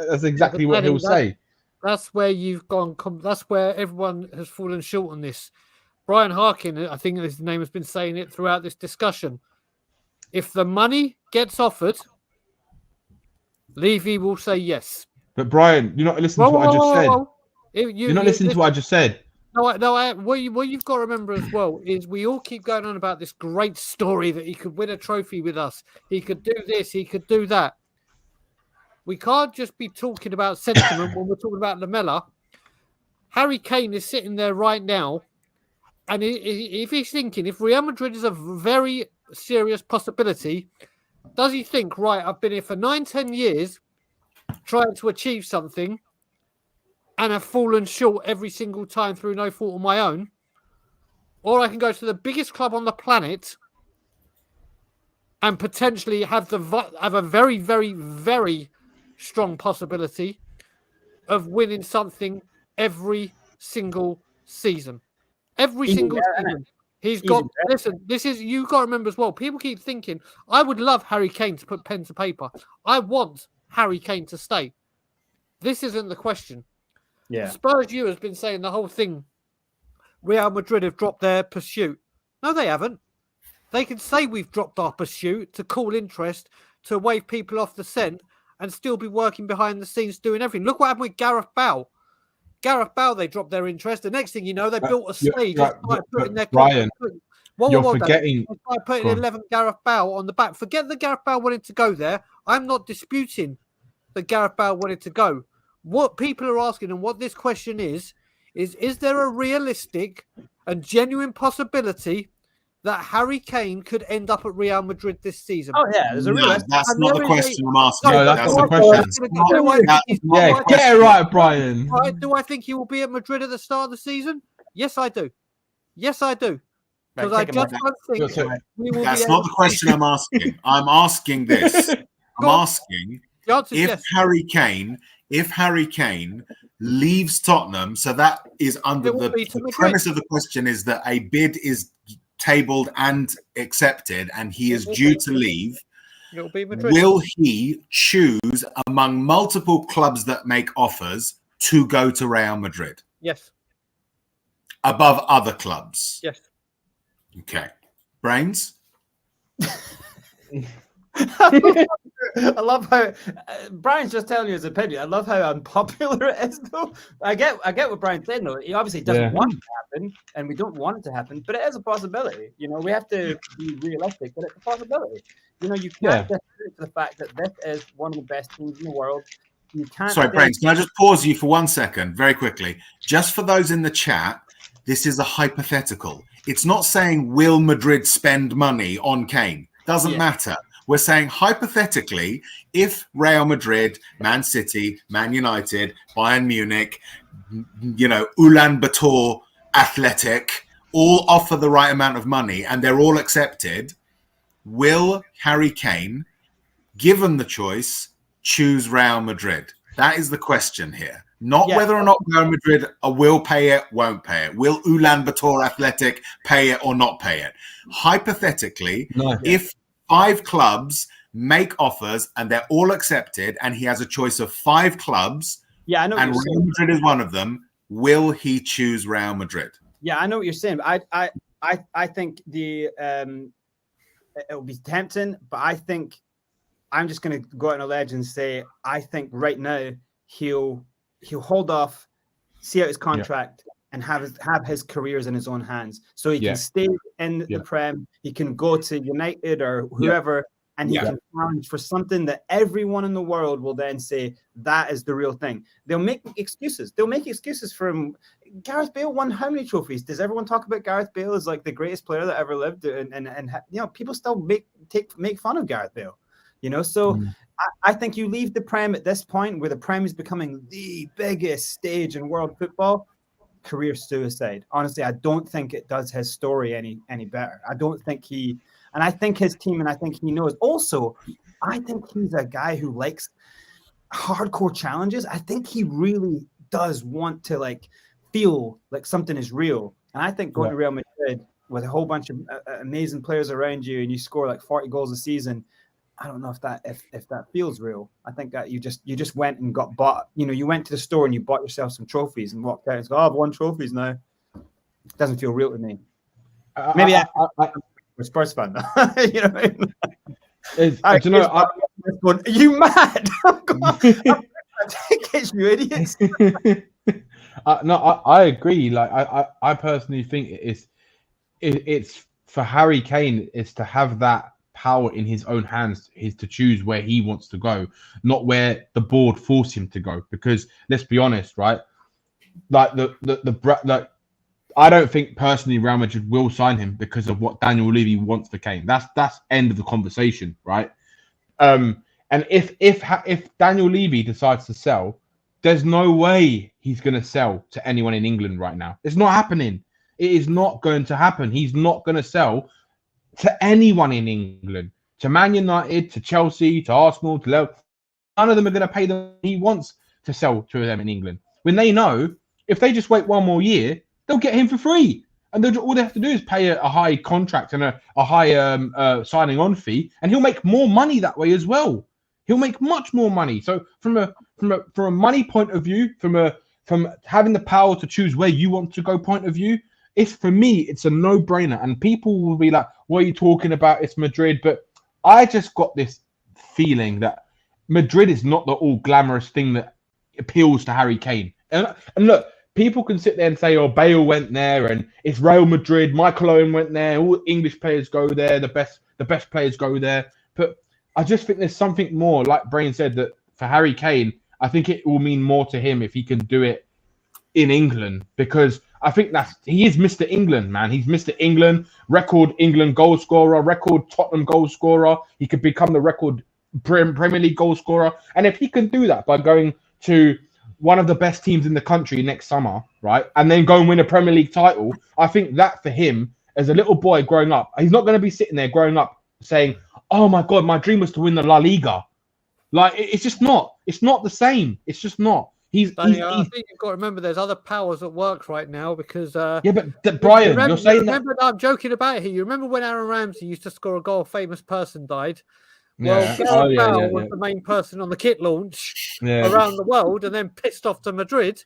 That's exactly what he'll say. That's where you've gone. That's where everyone has fallen short on this. Brian Harkin, I think his name has been saying it throughout this discussion. If the money gets offered, Levy will say yes. But Brian, you're not listening to what I just said. You're not listening to what I just said. No. What you've got to remember as well is we all keep going on about this great story that he could win a trophy with us. He could do this. He could do that. We can't just be talking about sentiment when we're talking about Lamela. Harry Kane is sitting there right now, and if he's thinking, if Real Madrid is a very serious possibility, does he think, right, I've been here for 9-10 years trying to achieve something. and have fallen short every single time through no fault of my own, or I can go to the biggest club on the planet and potentially have a very, very, very strong possibility of winning something every single season. Every single season. He's got, listen, you've got to remember as well, people keep thinking, I would love Harry Kane to put pen to paper. I want Harry Kane to stay. This isn't the question. Yeah. Spurs U has been saying the whole thing. Real Madrid have dropped their pursuit. No, they haven't. They can say we've dropped our pursuit to call interest, to wave people off the scent, and still be working behind the scenes doing everything. Look what happened with Gareth Bale. They dropped their interest. The next thing you know, they built a stage. Brian, you're forgetting. They started putting 11 Gareth Bale on the back. Forget that Gareth Bale wanted to go there. I'm not disputing that Gareth Bale wanted to go. What people are asking and what this question is there a realistic and genuine possibility that Harry Kane could end up at Real Madrid this season? Oh, yeah, there's a realistic. That's not the question I'm asking. No, that's not the question. Get it right, Brian. Do I think he will be at Madrid at the start of the season? Yes, I do. Yes, I do. Because I just don't think that's not the question I'm asking. I'm asking this. I'm asking if Harry Kane leaves Tottenham, so that is under the premise of the question is that a bid is tabled and accepted and he is due to leave. It'll be Madrid. Will he choose among multiple clubs that make offers to go to Real Madrid? Yes. Above other clubs? Yes. Okay. Brains? I love how Brian's just telling you his opinion. I love how unpopular it is, though. I get what Brian's saying, though. He obviously doesn't want it to happen, and we don't want it to happen, but it is a possibility. You know, we have to be realistic, but it's a possibility. You know, you can't discredit the fact that this is one of the best teams in the world. You can't. Sorry, Brains, can I just pause you for 1 second, very quickly? Just for those in the chat, this is a hypothetical. It's not saying, will Madrid spend money on Kane? Doesn't matter. We're saying hypothetically, if Real Madrid, Man City, Man United, Bayern Munich, Ulaanbaatar Athletic all offer the right amount of money and they're all accepted, will Harry Kane, given the choice, choose Real Madrid? That is the question here. Not whether or not Real Madrid will pay it, won't pay it. Will Ulaanbaatar Athletic pay it or not pay it? Hypothetically, if 5 clubs make offers and they're all accepted and he has a choice of 5 clubs and Real Madrid is one of them, will he choose Real Madrid? Yeah, I know what you're saying. I think it will be tempting, but I think I'm just going to go out on a ledge and say I think right now he'll hold off, see out his contract, and have his careers in his own hands. So he can stay in the Prem, he can go to United or whoever, and he can challenge for something that everyone in the world will then say, that is the real thing. They'll make excuses. They'll make excuses for him. Gareth Bale won how many trophies? Does everyone talk about Gareth Bale as like the greatest player that ever lived? And people still make fun of Gareth Bale. So I think you leave the Prem at this point where the Prem is becoming the biggest stage in world football. Career suicide. Honestly, I don't think it does his story any better. I don't think and I think his team, and I think he knows. Also, I think he's a guy who likes hardcore challenges. I think he really does want to feel like something is real. And I think going to Real Madrid with a whole bunch of amazing players around you and you score like 40 goals a season, I don't know if that feels real. I think that you just went and got bought. You went to the store and you bought yourself some trophies and walked out and said, "Oh, I've won trophies now." It doesn't feel real to me. Maybe I'm a Spurs fan. Are you mad? Take it, you idiots. No, I agree. I personally think it's for Harry Kane is to have that power in his own hands, is to choose where he wants to go, not where the board force him to go. Because let's be honest, right? I don't think personally Real Madrid will sign him because of what Daniel Levy wants for Kane. That's end of the conversation, right? And if Daniel Levy decides to sell, there's no way he's going to sell to anyone in England right now. It's not happening. It is not going to happen. He's not going to sell to anyone in England, to Man United, to Chelsea, to Arsenal, to Liverpool. None of them are going to pay them he wants to sell to them in England. When they know if they just wait one more year, they'll get him for free. And all they have to do is pay a high contract and a high signing on fee, and he'll make more money that way as well. He'll make much more money. So from a money point of view, from having the power to choose where you want to go point of view, for me, it's a no-brainer. And people will be like, what are you talking about? It's Madrid. But I just got this feeling that Madrid is not the all glamorous thing that appeals to Harry Kane. And look, people can sit there and say, oh, Bale went there and it's Real Madrid. Michael Owen went there. All English players go there. The best players go there. But I just think there's something more, like Brain said, that for Harry Kane, I think it will mean more to him if he can do it in England, because I think he is Mr. England, man. He's Mr. England, record England goal scorer, record Tottenham goal scorer. He could become the record Premier League goal scorer. And if he can do that by going to one of the best teams in the country next summer, right, and then go and win a Premier League title, I think that for him, as a little boy growing up, he's not going to be sitting there growing up saying, oh my God, my dream was to win the La Liga. Like, it's just not. It's not the same. It's just not. I think you've got to remember there's other powers at work right now because... but Brian, you're saying that... I'm joking about it here. You remember when Aaron Ramsey used to score a goal, a famous person died? Yeah. Well, Gareth Bale was the main person on the kit launch around the world and then pissed off to Madrid.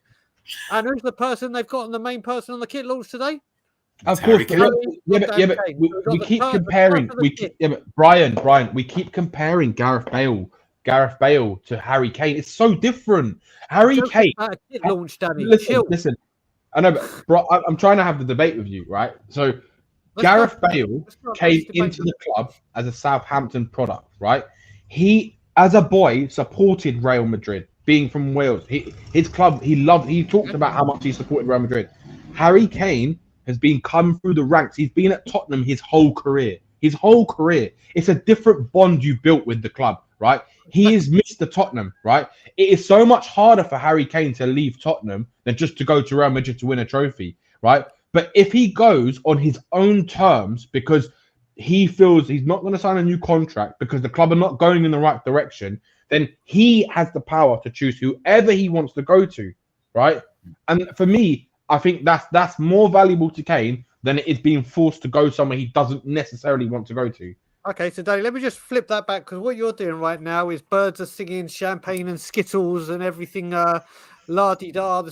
And who's the person they've got on the main person on the kit launch today? Of course, but we keep comparing. Brian, we keep comparing Gareth Bale to Harry Kane. It's so different. Harry Kane. Launch, Danny. Listen. I know, but I'm trying to have the debate with you, right? So, Gareth Bale came into the club as a Southampton product, right? He, as a boy, supported Real Madrid, being from Wales. His club, he talked about how much he supported Real Madrid. Harry Kane has come through the ranks. He's been at Tottenham his whole career. It's a different bond you built with the club, right? He is Mr. Tottenham, right? It is so much harder for Harry Kane to leave Tottenham than just to go to Real Madrid to win a trophy, right? But if he goes on his own terms because he feels he's not going to sign a new contract because the club are not going in the right direction, then he has the power to choose whoever he wants to go to, right? And for me, I think that's more valuable to Kane than it is being forced to go somewhere he doesn't necessarily want to go to. Okay, so Danny, let me just flip that back, because what you're doing right now is birds are singing champagne and Skittles and everything la-di-da.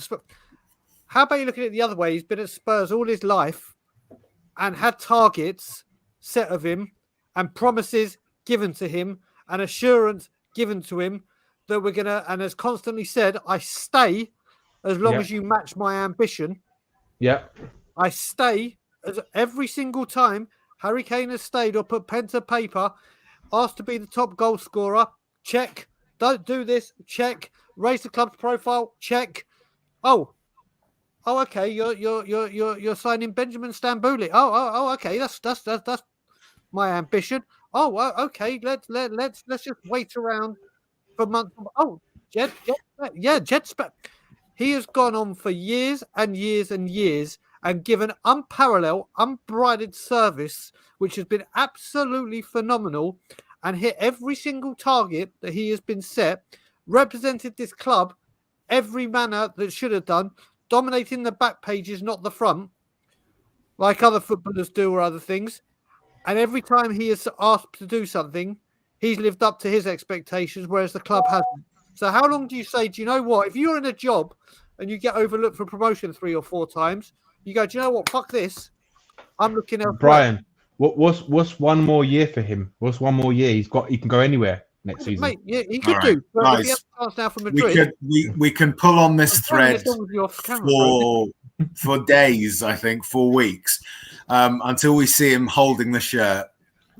How about you looking at it the other way? He's been at Spurs all his life and had targets set of him and promises given to him and assurance given to him that we're going to, and has constantly said, I stay as long as you match my ambition. Yeah. I stay as every single time Harry Kane has stayed or put pen to paper, asked to be the top goal scorer, check. Don't do this, check. Raise the club's profile, check. Oh, okay. You're signing Benjamin Stambouli. Oh, okay. That's my ambition. Oh, okay. Let's just wait around for months. Oh, Jed. He has gone on for years and years and years and given unparalleled, unbridled service, which has been absolutely phenomenal, and hit every single target that he has been set, represented this club every manner that should have done, dominating the back pages, not the front, like other footballers do or other things. And every time he is asked to do something, he's lived up to his expectations, whereas the club hasn't. So how long do you say, do you know what? If you're in a job and you get overlooked for promotion 3 or 4 times, you go, do you know what? Fuck this. I'm looking elsewhere. Brian, what's one more year for him? What's one more year? He can go anywhere next season. Mate, yeah, he could do. But nice. if he has a chance now for Madrid, we can pull on this thread for days, I think, 4 weeks, until we see him holding the shirt.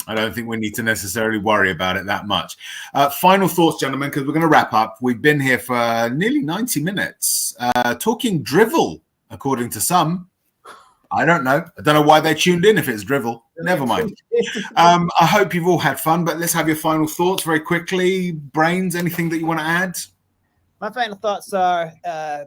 I don't think we need to necessarily worry about it that much. Final thoughts, gentlemen, because we're going to wrap up. We've been here for nearly 90 minutes talking drivel, according to some. I don't know. I don't know why they tuned in if it's drivel. Never mind. I hope you've all had fun, but let's have your final thoughts very quickly. Brains, anything that you want to add? My final thoughts are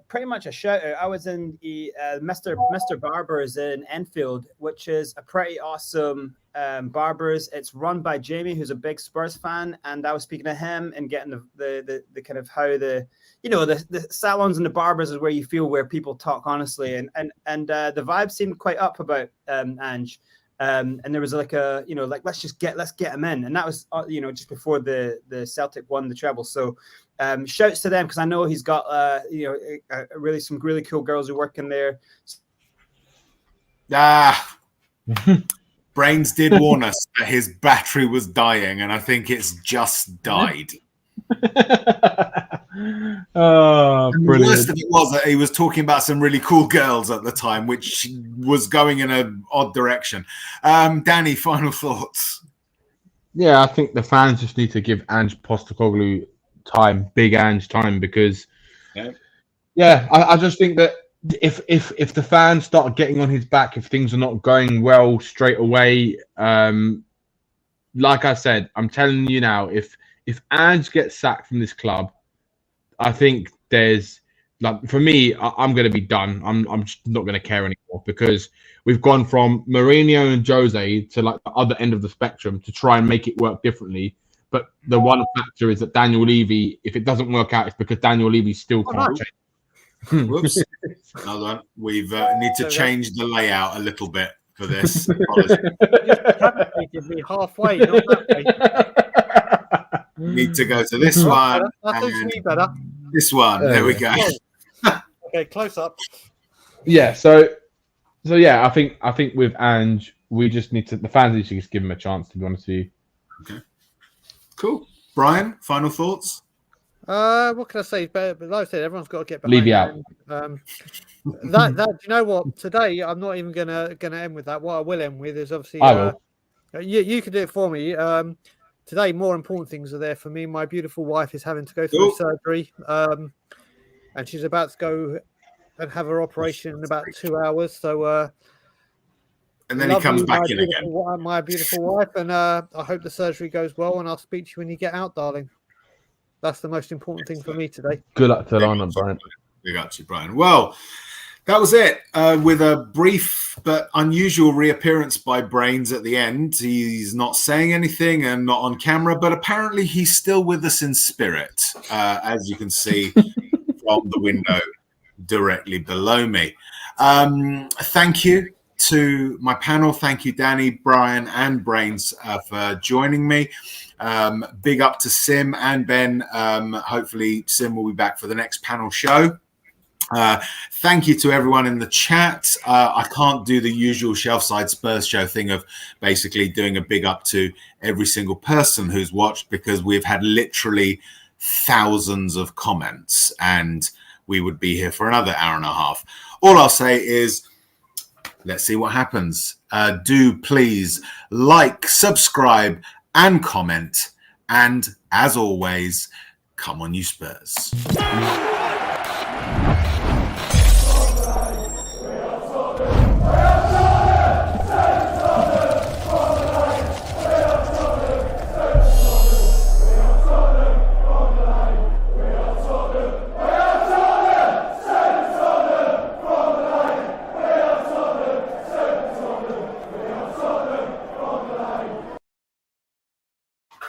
pretty much a shout out. I was in the Mr. Barber's in Enfield, which is a pretty awesome Barber's. It's run by Jamie, who's a big Spurs fan, and I was speaking to him and getting the kind of how the salons and the barbers is where you feel where people talk honestly, and the vibe seemed quite up about Ange. And there was like a, like let's get him in, and that was just before the Celtic won the treble. So shouts to them, because I know he's got some really cool girls who work in there. Brains did warn us that his battery was dying, and I think it's just died. Oh, and the worst of it was that he was talking about some really cool girls at the time, which was going in an odd direction. Danny, final thoughts? Yeah, I think the fans just need to give Ange Postecoglou time, big Ange time, because I just think that if the fans start getting on his back, if things are not going well straight away, like I said, I'm telling you now, if Ange gets sacked from this club, I think there's, like, for me, I'm going to be done. I'm just not going to care anymore, because we've gone from Mourinho and Jose to like the other end of the spectrum to try and make it work differently. But the one factor is that Daniel Levy, if it doesn't work out, it's because Daniel Levy still can't change. Whoops. Hold on. We need to change the layout a little bit for this. You me halfway, not that way. Need to go to this one. That suits me better. This one. There we go. Okay, close up. Yeah. So yeah, I think with Ange, we just need to, the fans need to just give him a chance, to be honest with you. Okay. Cool. Brian, final thoughts? What can I say? But like I said, everyone's got to get behind. Levy out. That you know what? Today, I'm not even gonna end with that. What I will end with is obviously. I will. You can do it for me. Today, more important things are there for me. My beautiful wife is having to go through surgery, and she's about to go and have her operation in about 2 hours. So, and then he comes back in again. My beautiful wife, and I hope the surgery goes well. And I'll speak to you when you get out, darling. That's the most important thing for me today. Good luck to Lana, Brian. We got you, Brian. Well, that was it. With a brief but unusual reappearance by Brains at the end. He's not saying anything and not on camera, but apparently he's still with us in spirit, as you can see from the window directly below me. Thank you to my panel. Thank you, Danny, Brian, and Brains for joining me. Big up to Sim and Ben. Hopefully Sim will be back for the next panel show. Thank you to everyone in the chat. I can't do the usual Shelfside Spurs show thing of basically doing a big up to every single person who's watched, because we've had literally thousands of comments and we would be here for another hour and a half. All I'll say is, let's see what happens. Do please like, subscribe, and comment. And as always, come on, you Spurs.